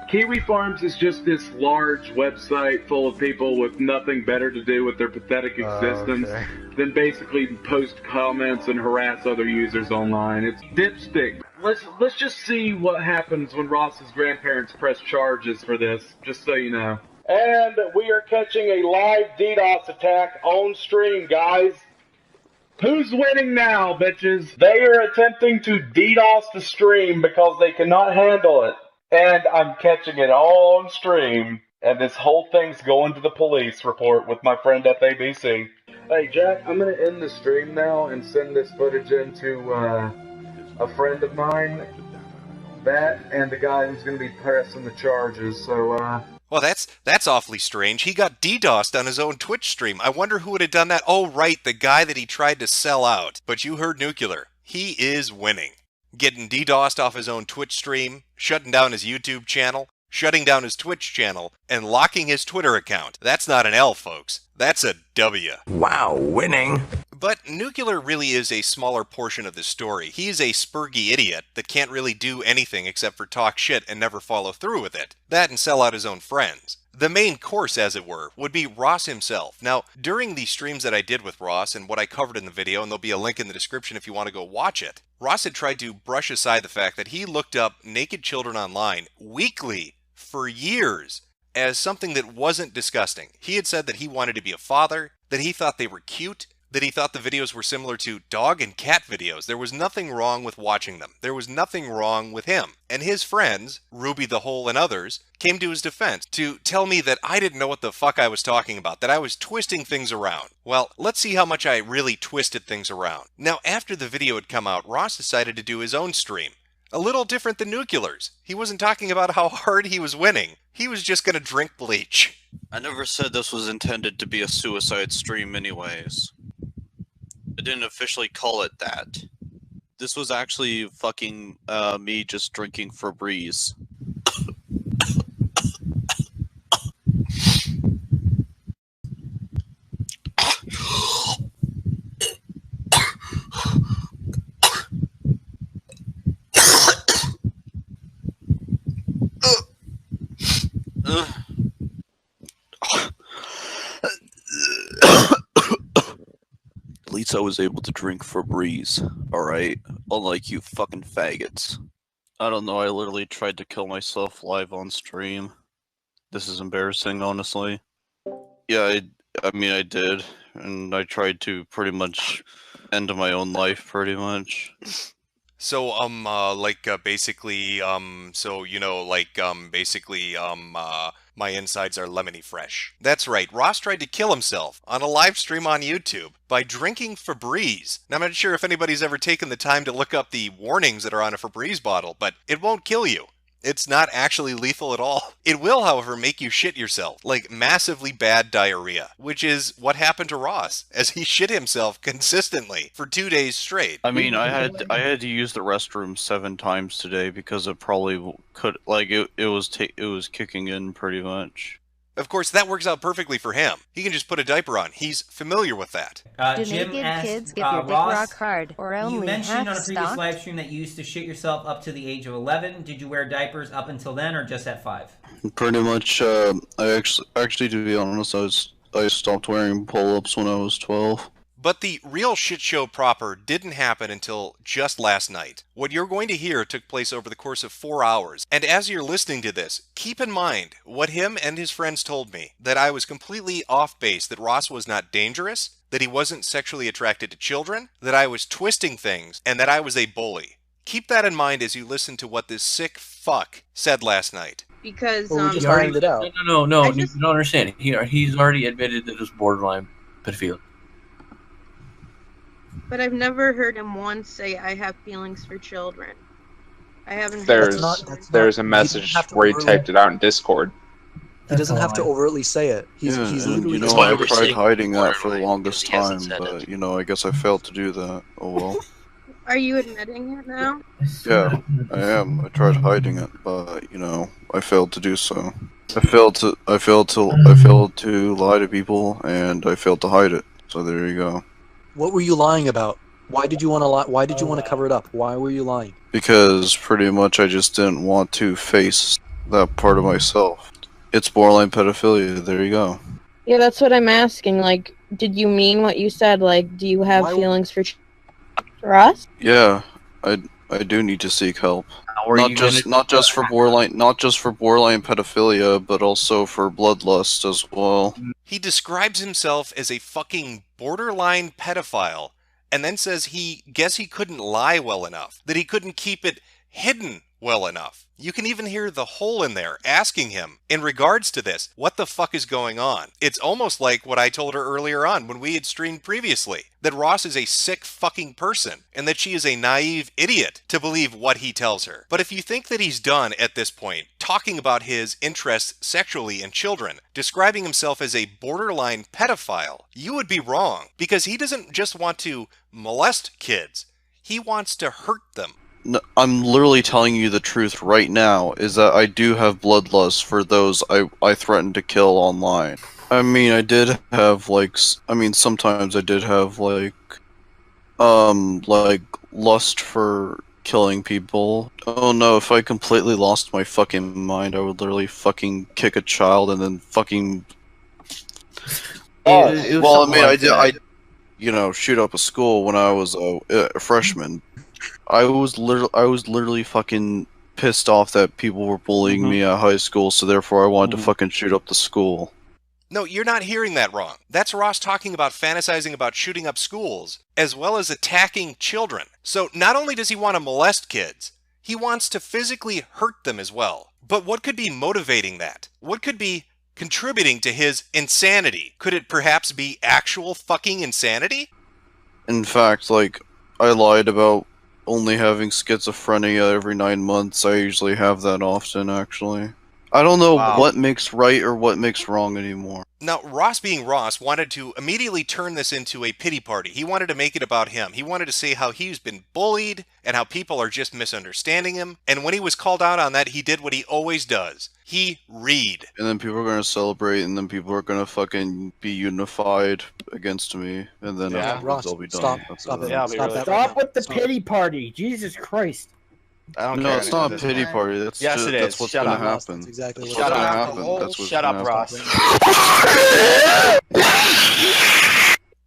Kiwi Farms is just this large website full of people with nothing better to do with their pathetic existence than basically post comments and harass other users online. It's dipstick. Let's just see what happens when Ross's grandparents press charges for this, just so you know. And we are catching a live DDoS attack on stream, guys. Who's winning now, bitches? They are attempting to DDoS the stream because they cannot handle it. And I'm catching it all on stream. And this whole thing's going to the police report with my friend FABC. Hey, Jack, I'm going to end the stream now and send this footage in to a friend of mine. That and the guy who's going to be pressing the charges, so, Well, that's awfully strange. He got DDoSed on his own Twitch stream. I wonder who would have done that. Oh, right, the guy that he tried to sell out. But you heard Nuclear. He is winning. Getting DDoSed off his own Twitch stream, shutting down his YouTube channel, shutting down his Twitch channel, and locking his Twitter account. That's not an L, folks. That's a W. Wow, winning. But Nuclear really is a smaller portion of the story. He is a spurgy idiot that can't really do anything except for talk shit and never follow through with it. That and sell out his own friends. The main course, as it were, would be Ross himself. Now, during the streams that I did with Ross and what I covered in the video, and there'll be a link in the description if you want to go watch it, Ross had tried to brush aside the fact that he looked up naked children online weekly for years as something that wasn't disgusting. He had said that he wanted to be a father, that he thought they were cute, that he thought the videos were similar to dog and cat videos. There was nothing wrong with watching them. There was nothing wrong with him. And his friends, Ruby the Hole and others, came to his defense to tell me that I didn't know what the fuck I was talking about, that I was twisting things around. Well, let's see how much I really twisted things around. Now, after the video had come out, Ross decided to do his own stream. A little different than Nuclear's. He wasn't talking about how hard he was winning. He was just gonna drink bleach. I never said this was intended to be a suicide stream anyways. I didn't officially call it that. This was actually fucking me just drinking Febreze. At least I was able to drink Febreze, alright? Unlike you fucking faggots. I don't know, I literally tried to kill myself live on stream. This is embarrassing, honestly. Yeah, I mean, I did. And I tried to pretty much end my own life, pretty much. So, my insides are lemony fresh. That's right, Ross tried to kill himself on a live stream on YouTube by drinking Febreze. Now, I'm not sure if anybody's ever taken the time to look up the warnings that are on a Febreze bottle, but it won't kill you. It's not actually lethal at all. It will, however, make you shit yourself, like massively bad diarrhea, which is what happened to Ross, as he shit himself consistently for 2 days straight. I mean, I had to use the restroom 7 times today because it probably could, like, it was kicking in pretty much. Of course, that works out perfectly for him. He can just put a diaper on. He's familiar with that. Do Jim naked asked, kids get your dick Ross, rock hard or only you mentioned on a previous half live stream that you used to shit yourself up to the age of 11. Did you wear diapers up until then, or just at 5? Pretty much. I actually, to be honest, I stopped wearing pull-ups when I was 12. But the real shit show proper didn't happen until just last night. What you're going to hear took place over the course of 4 hours. And as you're listening to this, keep in mind what him and his friends told me, that I was completely off base, that Ross was not dangerous, that he wasn't sexually attracted to children, that I was twisting things, and that I was a bully. Keep that in mind as you listen to what this sick fuck said last night. Because, Well, we just ironed it out. No, you don't understand. He's already admitted that it was borderline pedophilia. But I've never heard him once say, I have feelings for children. I haven't There's a message where he typed it out in Discord. He doesn't have to overtly say it. He's and literally. I tried hiding that for the longest time, but I guess I failed to do that. Oh well. Are you admitting it now? Yeah, I am. I tried hiding it, but I failed to do so. I failed to lie to people, and I failed to hide it. So there you go. What were you lying about? Why did you want to lie? Why did you want to cover it up? Why were you lying? Because pretty much I just didn't want to face that part of myself. It's borderline pedophilia. There you go. Yeah, that's what I'm asking. Like, did you mean what you said? Like, do you have feelings for us? Yeah, I do need to seek help. are Not you just gonna- not just for borderline pedophilia, but also for bloodlust as well. He describes himself as a fucking borderline pedophile, and then says he couldn't lie well enough, that he couldn't keep it hidden well enough. You can even hear the hole in there asking him, in regards to this, what the fuck is going on? It's almost like what I told her earlier on when we had streamed previously, that Ross is a sick fucking person, and that she is a naive idiot to believe what he tells her. But if you think that he's done at this point, talking about his interests sexually in children, describing himself as a borderline pedophile, you would be wrong, because he doesn't just want to molest kids, he wants to hurt them. No, I'm literally telling you the truth right now, is that I do have bloodlust for those I threatened to kill online. I mean, I did have, sometimes I did have, lust for killing people. Oh no, if I completely lost my fucking mind, I would literally fucking kick a child and then fucking... I shoot up a school when I was a freshman. I was literally fucking pissed off that people were bullying me at high school, so therefore I wanted to fucking shoot up the school. No, you're not hearing that wrong. That's Ross talking about fantasizing about shooting up schools, as well as attacking children. So not only does he want to molest kids, he wants to physically hurt them as well. But what could be motivating that? What could be contributing to his insanity? Could it perhaps be actual fucking insanity? In fact, I lied about only having schizophrenia every 9 months. I usually have that often, actually. I don't know what makes right or what makes wrong anymore. Now, Ross being Ross wanted to immediately turn this into a pity party. He wanted to make it about him. He wanted to say how he's been bullied and how people are just misunderstanding him. And when he was called out on that, he did what he always does. He read. And then people are going to celebrate, and then people are going to fucking be unified against me. And then Ross, they'll be done. Stop it. Yeah, Stop with the pity party. Jesus Christ. I don't No, care it's not a pity party. That's Yes, just, it that's is. what's Shut gonna up. happen. That's exactly That's what's what's gonna gonna happen. happen. That's what's Shut gonna up, happen. Ross.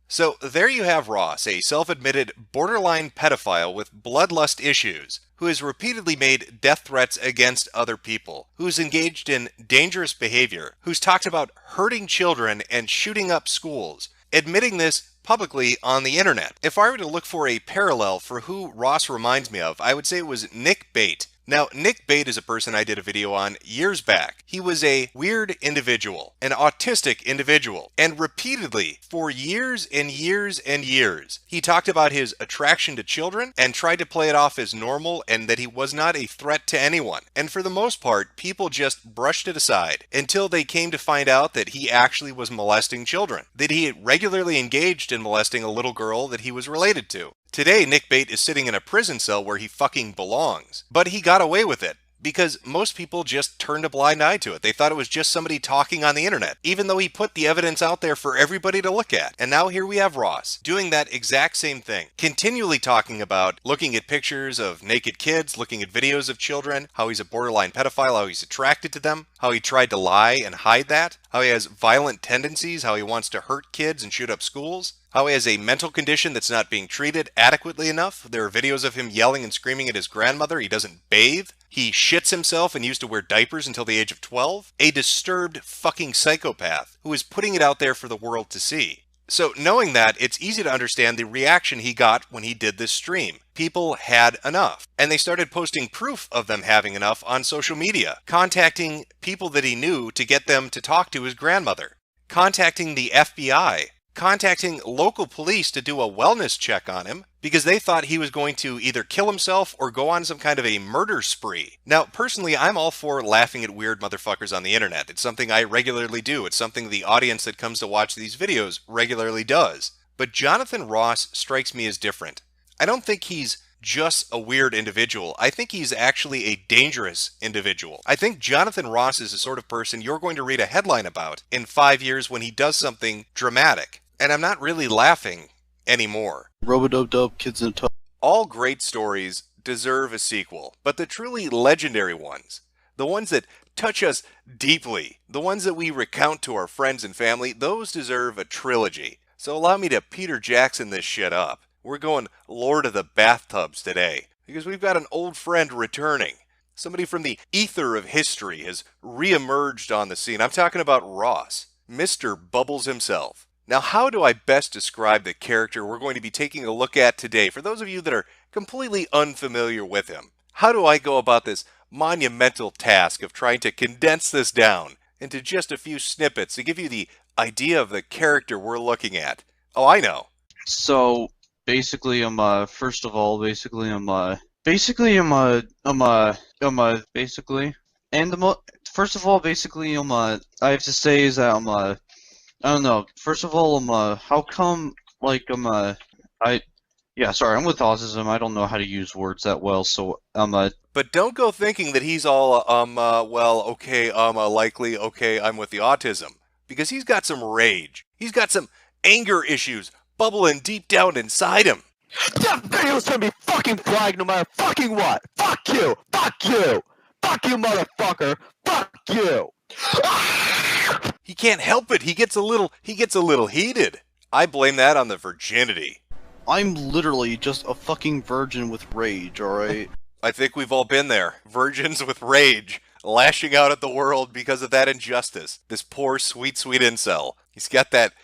So there you have Ross, a self-admitted borderline pedophile with bloodlust issues, who has repeatedly made death threats against other people, who's engaged in dangerous behavior, who's talked about hurting children and shooting up schools, admitting this publicly on the internet. If I were to look for a parallel for who Ross reminds me of, I would say it was Nick Bate. Now, Nick Bate is a person I did a video on years back. He was a weird individual, an autistic individual, and repeatedly, for years and years and years, he talked about his attraction to children and tried to play it off as normal and that he was not a threat to anyone. And for the most part, people just brushed it aside until they came to find out that he actually was molesting children, that he had regularly engaged in molesting a little girl that he was related to. Today, Nick Bate is sitting in a prison cell where he fucking belongs. But he got away with it, because most people just turned a blind eye to it. They thought it was just somebody talking on the internet, even though he put the evidence out there for everybody to look at. And now here we have Ross, doing that exact same thing, continually talking about looking at pictures of naked kids, looking at videos of children, how he's a borderline pedophile, how he's attracted to them, how he tried to lie and hide that, how he has violent tendencies, how he wants to hurt kids and shoot up schools, how he has a mental condition that's not being treated adequately enough. There are videos of him yelling and screaming at his grandmother. He doesn't bathe. He shits himself and used to wear diapers until the age of 12. A disturbed fucking psychopath who is putting it out there for the world to see. So knowing that, it's easy to understand the reaction he got when he did this stream. People had enough, and they started posting proof of them having enough on social media, contacting people that he knew to get them to talk to his grandmother, contacting the FBI, contacting local police to do a wellness check on him because they thought he was going to either kill himself or go on some kind of a murder spree. Now, personally, I'm all for laughing at weird motherfuckers on the internet. It's something I regularly do. It's something the audience that comes to watch these videos regularly does. But Jonathan Ross strikes me as different. I don't think he's just a weird individual. I think he's actually a dangerous individual. I think Jonathan Ross is the sort of person you're going to read a headline about in 5 years when he does something dramatic. And I'm not really laughing anymore. Rub-a-dub-dub, kids in a tub. All great stories deserve a sequel, but the truly legendary ones, the ones that touch us deeply, the ones that we recount to our friends and family, those deserve a trilogy. So allow me to Peter Jackson this shit up. We're going Lord of the Bathtubs today, because we've got an old friend returning. Somebody from the ether of history has re-emerged on the scene. I'm talking about Ross, Mr. Bubbles himself. Now, how do I best describe the character we're going to be taking a look at today? For those of you that are completely unfamiliar with him, how do I go about this monumental task of trying to condense this down into just a few snippets to give you the idea of the character we're looking at? Oh, I know. So basically, first of all, basically, first of all, basically, I have to say is that, I don't know. First of all, how come, like, yeah, sorry, I'm with autism. I don't know how to use words that well, so, But don't go thinking that he's all, well, okay, likely, okay, I'm with the autism. Because he's got some rage. He's got some anger issues bubbling deep down inside him. That video's gonna be fucking flagged no matter fucking what! Fuck you! Fuck you! Fuck you, motherfucker! Fuck you! He can't help it. He gets a little heated. I blame that on the virginity. I'm literally just a fucking virgin with rage, alright? I think we've all been there. Virgins with rage, lashing out at the world because of that injustice. This poor, sweet, sweet incel. He's got that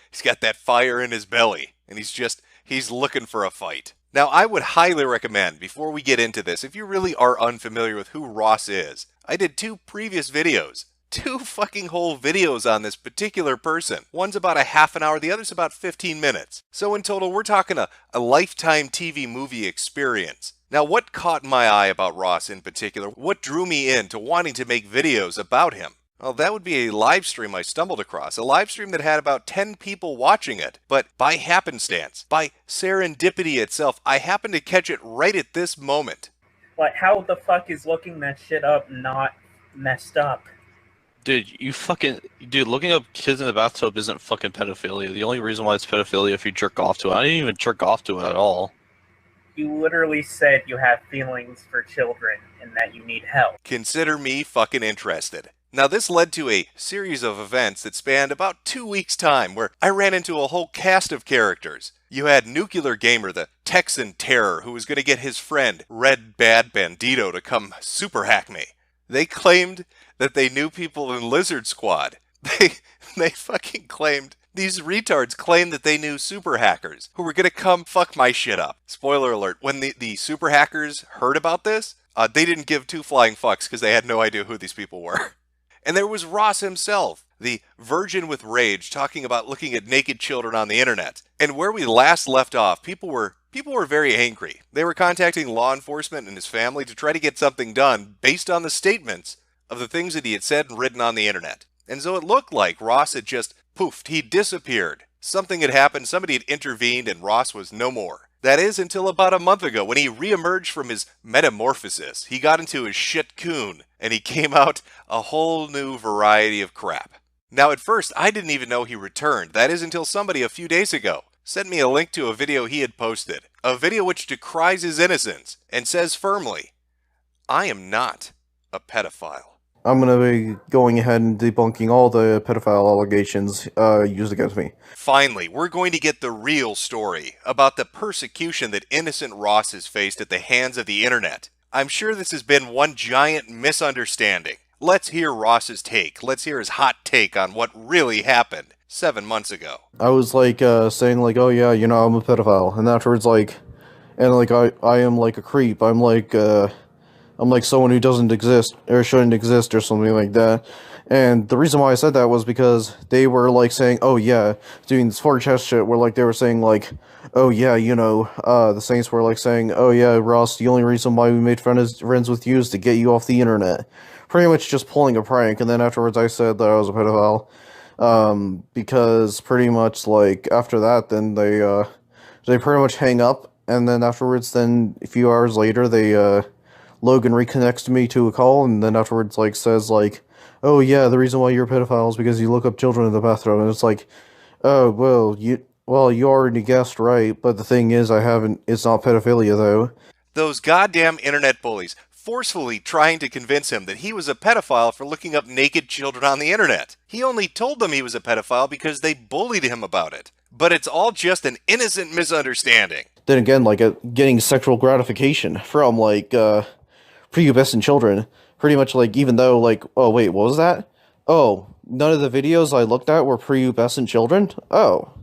fire in his belly, and he's looking for a fight. Now, I would highly recommend, before we get into this, if you really are unfamiliar with who Ross is, I did 2 previous videos. 2 fucking whole videos on this particular person. One's about a half an hour, the other's about 15 minutes. So in total, we're talking a lifetime TV movie experience. Now, what caught my eye about Ross in particular? What drew me into wanting to make videos about him? Well, that would be a live stream I stumbled across. A live stream that had about 10 people watching it. But by happenstance, by serendipity itself, I happened to catch it right at this moment. Like, how the fuck is looking that shit up not messed up? Dude, looking up kids in the bathtub isn't fucking pedophilia. The only reason why it's pedophilia if you jerk off to it. I didn't even jerk off to it at all. You literally said you have feelings for children and that you need help. Consider me fucking interested. Now, this led to a series of events that spanned about 2 weeks' time, where I ran into a whole cast of characters. You had Nuclear Gamer, the Texan Terror, who was going to get his friend, Red Bad Bandito, to come super hack me. They claimed that they knew people in Lizard Squad. They fucking claimed, these retards claimed that they knew super hackers who were going to come fuck my shit up. Spoiler alert, when the super hackers heard about this, they didn't give 2 flying fucks because they had no idea who these people were. And there was Ross himself, the virgin with rage, talking about looking at naked children on the internet. And where we last left off, people were very angry. They were contacting law enforcement and his family to try to get something done based on the statements of the things that he had said and written on the internet. And so it looked like Ross had just poofed. He disappeared. Something had happened, somebody had intervened, and Ross was no more. That is, until about a month ago, when he re-emerged from his metamorphosis. He got into his shit coon, and he came out a whole new variety of crap. Now, at first, I didn't even know he returned. That is, until somebody a few days ago sent me a link to a video he had posted. A video which decries his innocence, and says firmly, I am not a pedophile. I'm going to be going ahead and debunking all the pedophile allegations used against me. Finally, we're going to get the real story about the persecution that innocent Ross has faced at the hands of the internet. I'm sure this has been one giant misunderstanding. Let's hear Ross's take. Let's hear his hot take on what really happened 7 months ago. I was like saying like, oh yeah, you know, I'm a pedophile, and afterwards like, and like I am like a creep. I'm like someone who doesn't exist or shouldn't exist or something like that. And the reason why I said that was because they were like saying, "Oh yeah," doing this 4chan shit, where like they were saying like, "Oh yeah, the Saints were like saying, oh yeah, Ross, the only reason why we made friends with you is to get you off the internet." Pretty much just pulling a prank. And then afterwards, I said that I was a pedophile, because pretty much like after that, then they pretty much hang up, and then afterwards, then a few hours later, Logan reconnects me to a call, and then afterwards like says like, "Oh yeah, the reason why you're a pedophile is because you look up children in the bathroom." And it's like, "Oh well, you already guessed right, but the thing is, it's not pedophilia though." Those goddamn internet bullies forcefully trying to convince him that he was a pedophile for looking up naked children on the internet. He only told them he was a pedophile because they bullied him about it. But it's all just an innocent misunderstanding. Then again, like getting sexual gratification from like prepubescent children, pretty much like, even though like, oh wait, what was that? Oh, none of the videos I looked at were prepubescent children? Oh.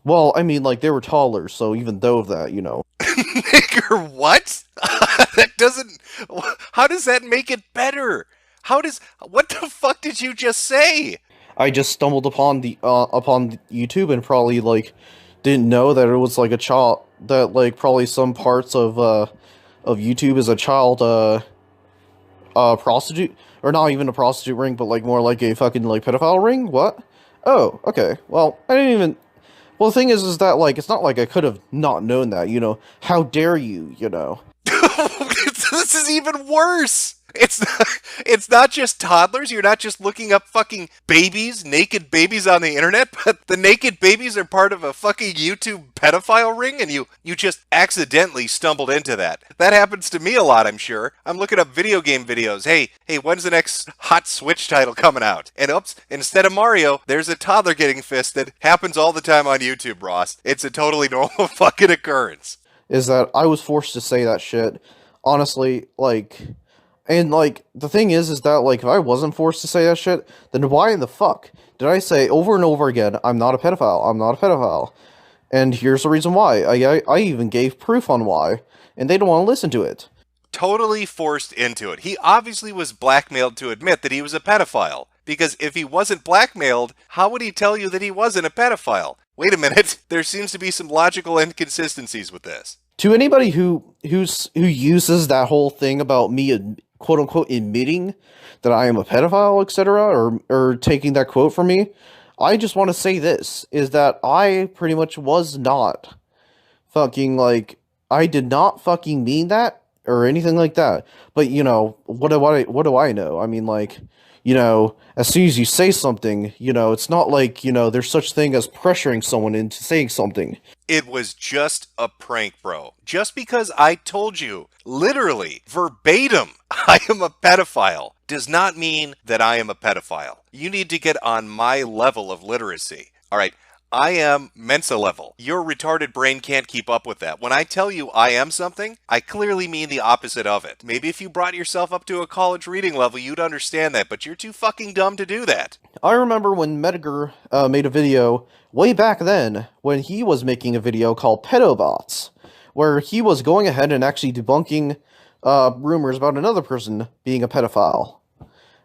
Well, I mean, like, they were taller, so even though of that, Nigger, what? That doesn't... How does that make it better? What the fuck did you just say? I just stumbled upon upon YouTube and probably, like, didn't know that it was, like, a child, that, like, probably some parts of YouTube is a child, prostitute, or not even a prostitute ring, but, like, more like a fucking, like, pedophile ring? What? Oh, okay, well, I didn't even... Well, the thing is that, like, it's not like I could have not known that, How dare you, This is even worse! It's not just toddlers, you're not just looking up fucking babies, naked babies on the internet, but the naked babies are part of a fucking YouTube pedophile ring, and you just accidentally stumbled into that. That happens to me a lot, I'm sure. I'm looking up video game videos. Hey, when's the next hot Switch title coming out? And oops, instead of Mario, there's a toddler getting fisted. Happens all the time on YouTube, Ross. It's a totally normal fucking occurrence. Is that I was forced to say that shit. Honestly, like... And, like, the thing is that, like, if I wasn't forced to say that shit, then why in the fuck did I say over and over again, I'm not a pedophile, I'm not a pedophile? And here's the reason why. I even gave proof on why, and they don't want to listen to it. Totally forced into it. He obviously was blackmailed to admit that he was a pedophile. Because if he wasn't blackmailed, how would he tell you that he wasn't a pedophile? Wait a minute, there seems to be some logical inconsistencies with this. To anybody who uses that whole thing about me quote-unquote admitting that I am a pedophile, etc., or taking that quote from me, I just want to say this, is that I pretty much was not fucking, like, I did not fucking mean that, or anything like that, but, what do I know? I mean, like, as soon as you say something, it's not like, there's such thing as pressuring someone into saying something. It was just a prank, bro. Just because I told you, literally, verbatim, I am a pedophile, does not mean that I am a pedophile. You need to get on my level of literacy. Alright, I am Mensa level. Your retarded brain can't keep up with that. When I tell you I am something, I clearly mean the opposite of it. Maybe if you brought yourself up to a college reading level, you'd understand that, but you're too fucking dumb to do that. I remember when Metokur made a video way back then, when he was making a video called Pedobots, where he was going ahead and actually debunking rumors about another person being a pedophile.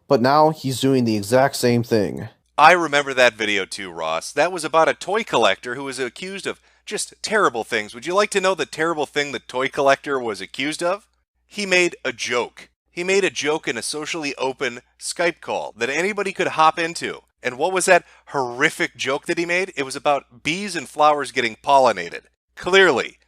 But now he's doing the exact same thing. I remember that video too, Ross. That was about a toy collector who was accused of just terrible things. Would you like to know the terrible thing the toy collector was accused of? He made a joke. He made a joke in a socially open Skype call that anybody could hop into. And what was that horrific joke that he made? It was about bees and flowers getting pollinated. Clearly,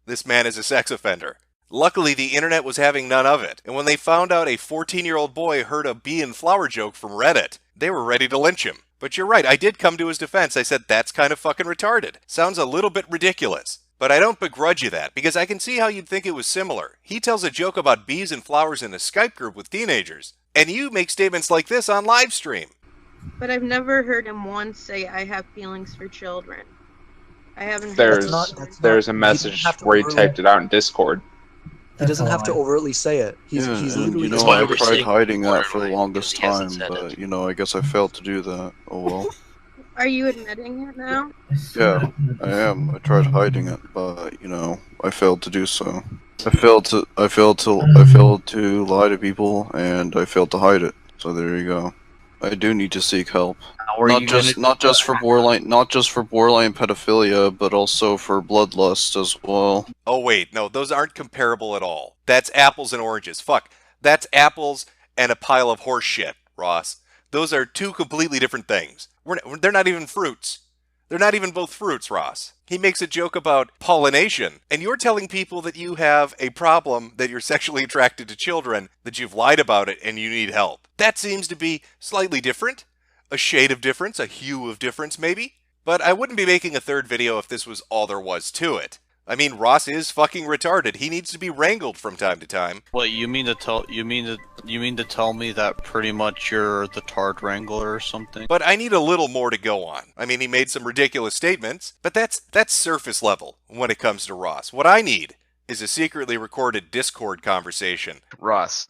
this man is a sex offender. Luckily, the internet was having none of it. And when they found out a 14-year-old boy heard a bee and flower joke from Reddit, they were ready to lynch him. But you're right, I did come to his defense. I said, that's kind of fucking retarded. Sounds a little bit ridiculous. But I don't begrudge you that, because I can see how you'd think it was similar. He tells a joke about bees and flowers in a Skype group with teenagers, and you make statements like this on live stream. But I've never heard him once say, I have feelings for children. I haven't heard There's a message where he typed it out in Discord. He doesn't have to overtly say it. He's literally... I tried hiding that for the longest time, but, I guess I failed to do that. Oh well. Are you admitting it now? Yeah, I am. I tried hiding it, but, I failed to do so. I failed to lie to people, and I failed to hide it. So there you go. I do need to seek help. How are you Not just for borderline pedophilia, but also for bloodlust as well. Oh wait, no, those aren't comparable at all. That's apples and oranges. Fuck, that's apples and a pile of horse shit, Ross. Those are two completely different things. They're not even fruits. They're not even both fruits, Ross. He makes a joke about pollination, and you're telling people that you have a problem, that you're sexually attracted to children, that you've lied about it, and you need help. That seems to be slightly different. A shade of difference, a hue of difference, maybe? But I wouldn't be making a third video if this was all there was to it. I mean, Ross is fucking retarded. He needs to be wrangled from time to time. What you mean to tell me that pretty much you're the tard wrangler or something? But I need a little more to go on. I mean, he made some ridiculous statements, but that's surface level when it comes to Ross. What I need is a secretly recorded Discord conversation. Ross,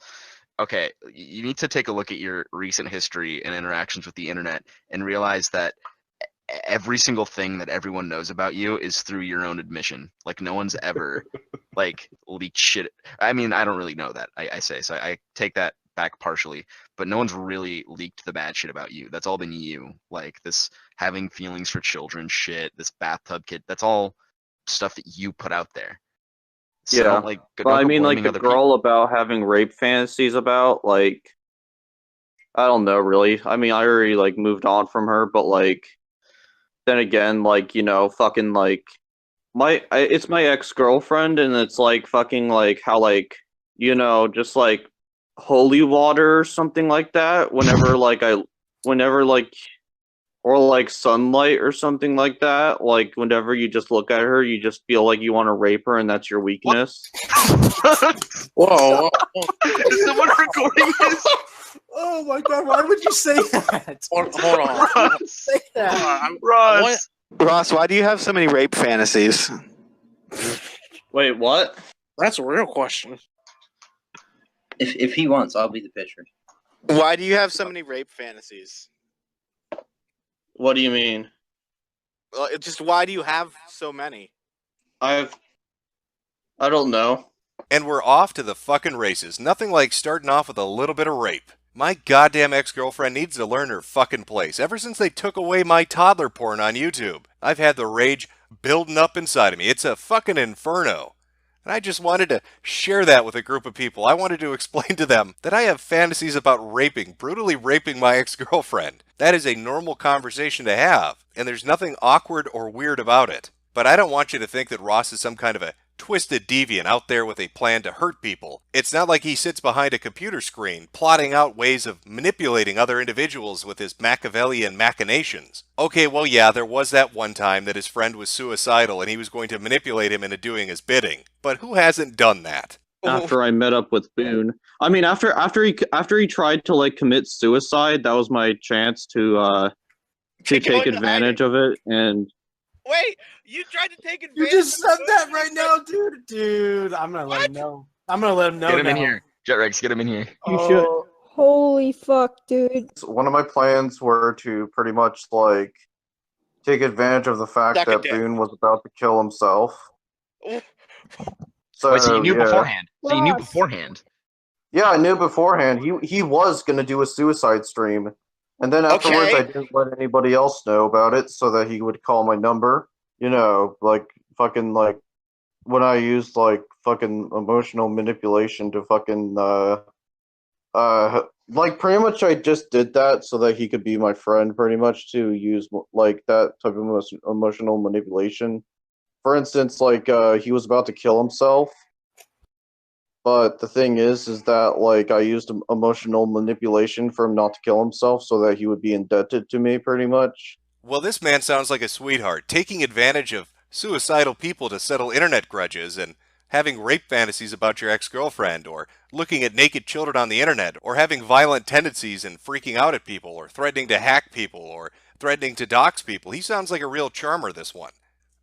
okay, you need to take a look at your recent history and interactions with the internet and realize that every single thing that everyone knows about you is through your own admission. Like, no one's ever like leaked shit. I mean, I don't really know that. I say, so I take that back partially, but no one's really leaked the bad shit about you. That's all been you. Like this having feelings for children shit, this bathtub kid, that's all stuff that you put out there. So Yeah, don't, like, but don't I go mean, like blaming the other girl about having rape fantasies about, like, I don't know, really. I mean, I already, like, moved on from her, but, like, then again, like, you know, fucking, like, it's my ex-girlfriend, and it's, like, fucking, like, how, like, you know, just, like, holy water or something like that, whenever, like, or, like, sunlight or something like that, like, whenever you just look at her, you just feel like you want to rape her, and that's your weakness. Whoa. Is someone recording this? Oh my god, why would you say that? Hold on. Why would you say that? Ross, why do you have so many rape fantasies? Wait, what? That's a real question. If he wants, I'll be the pitcher. Why do you have so many rape fantasies? What do you mean? Just why do you have so many? I don't know. And we're off to the fucking races. Nothing like starting off with a little bit of rape. My goddamn ex-girlfriend needs to learn her fucking place. Ever since they took away my toddler porn on YouTube, I've had the rage building up inside of me. It's a fucking inferno. And I just wanted to share that with a group of people. I wanted to explain to them that I have fantasies about raping, brutally raping my ex-girlfriend. That is a normal conversation to have, and there's nothing awkward or weird about it. But I don't want you to think that Ross is some kind of a twisted deviant out there with a plan to hurt people. It's not like he sits behind a computer screen plotting out ways of manipulating other individuals with his Machiavellian machinations. Okay, well yeah, there was that one time that his friend was suicidal and he was going to manipulate him into doing his bidding. But who hasn't done that? After I met up with Boone, I mean, after he tried to, like, commit suicide, that was my chance to take advantage of it. And wait, you tried to take advantage? You just said that right now, dude. Dude, I'm gonna let him know. I'm gonna let him know. Get him in now. here. Jetrex, get him in here. You should. Holy fuck, dude. One of my plans were to pretty much, like, take advantage of the fact Suck a that dick. Boone was about to kill himself. Wait, so you knew yeah. beforehand? So you knew beforehand? Yeah, I knew beforehand. He was gonna do a suicide stream, and then afterwards Okay. I didn't let anybody else know about it so that he would call my number. You know, like fucking like when I used like fucking emotional manipulation to fucking like pretty much I just did that so that he could be my friend. Pretty much to use like that type of emotional manipulation. For instance, like he was about to kill himself. But the thing is that, like, I used emotional manipulation for him not to kill himself so that he would be indebted to me, pretty much. Well, this man sounds like a sweetheart, taking advantage of suicidal people to settle internet grudges and having rape fantasies about your ex-girlfriend, or looking at naked children on the internet, or having violent tendencies and freaking out at people, or threatening to hack people, or threatening to dox people. He sounds like a real charmer, this one.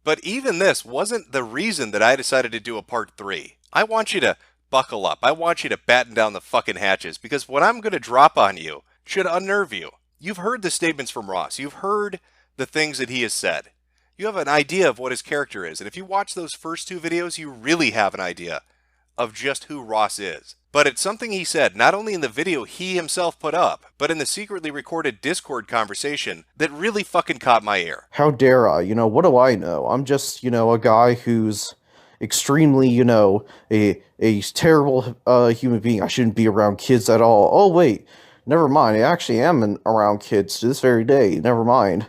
But even this wasn't the reason that I decided to do a part 3. I want you to buckle up. I want you to batten down the fucking hatches, because what I'm going to drop on you should unnerve you. You've heard the statements from Ross. You've heard the things that he has said. You have an idea of what his character is, and if you watch those first 2 videos, you really have an idea of just who Ross is. But it's something he said not only in the video he himself put up, but in the secretly recorded Discord conversation that really fucking caught my ear. How dare I? You know, what do I know? I'm just, you know, a guy who's extremely, you know, a terrible human being. I shouldn't be around kids at all. Oh, wait. Never mind. I actually am around kids to this very day. Never mind.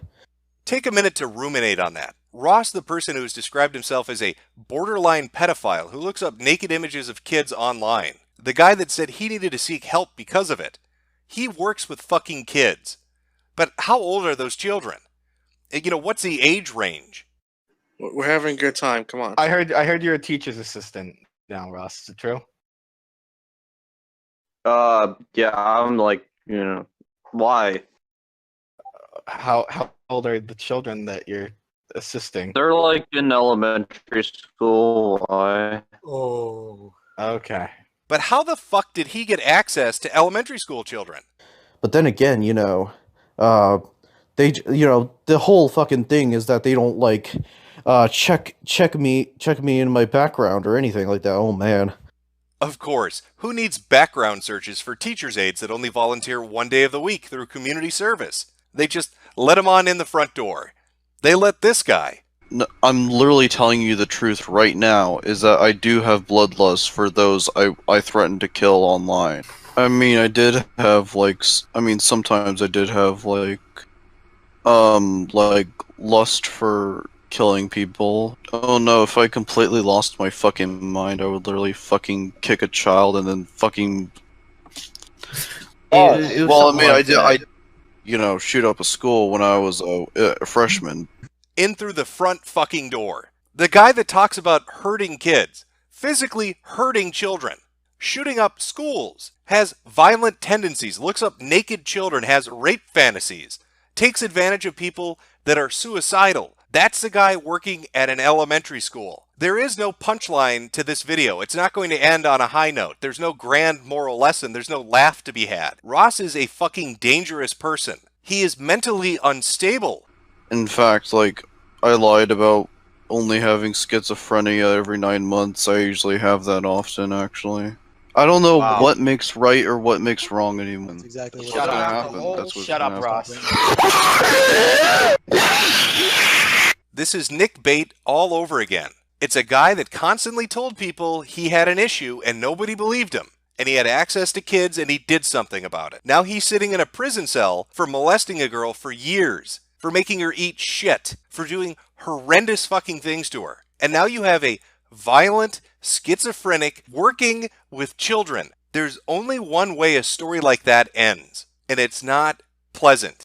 Take a minute to ruminate on that. Ross, the person who has described himself as a borderline pedophile who looks up naked images of kids online. The guy that said he needed to seek help because of it. He works with fucking kids. But how old are those children? You know, what's the age range? We're having a good time. Come on. I heard you're a teacher's assistant now, Ross. Is it true? Yeah, I'm like, you know, why? How old are the children that you're assisting? They're like in elementary school. Why? Oh. Okay. But how the fuck did he get access to elementary school children? But then again, you know, you know, the whole fucking thing is that they don't like check me in my background or anything like that. Oh man. Of course, who needs background searches for teacher's aides that only volunteer 1 day of the week through community service? They just let him on in the front door. They let this guy. No, I'm literally telling you the truth right now, is that I do have bloodlust for those I threatened to kill online. I mean, I did have, like, sometimes I did have, like, lust for killing people. Oh no, if I completely lost my fucking mind, I would literally fucking kick a child and then fucking... I you know, shoot up a school when I was a freshman. In through the front fucking door. The guy that talks about hurting kids, physically hurting children, shooting up schools, has violent tendencies, looks up naked children, has rape fantasies, takes advantage of people that are suicidal. That's the guy working at an elementary school. There is no punchline to this video. It's not going to end on a high note. There's no grand moral lesson. There's no laugh to be had. Ross is a fucking dangerous person. He is mentally unstable. In fact, like, I lied about only having schizophrenia every 9 months. I usually have that often, actually. I don't know what makes right or what makes wrong anymore. That's exactly what Shut up. Happen. That's what's Shut gonna up, happen. Ross. This is Nick Bait all over again. It's a guy that constantly told people he had an issue and nobody believed him. And he had access to kids and he did something about it. Now he's sitting in a prison cell for molesting a girl for years, for making her eat shit, for doing horrendous fucking things to her. And now you have a violent, schizophrenic, working with children. There's only one way a story like that ends, and it's not pleasant.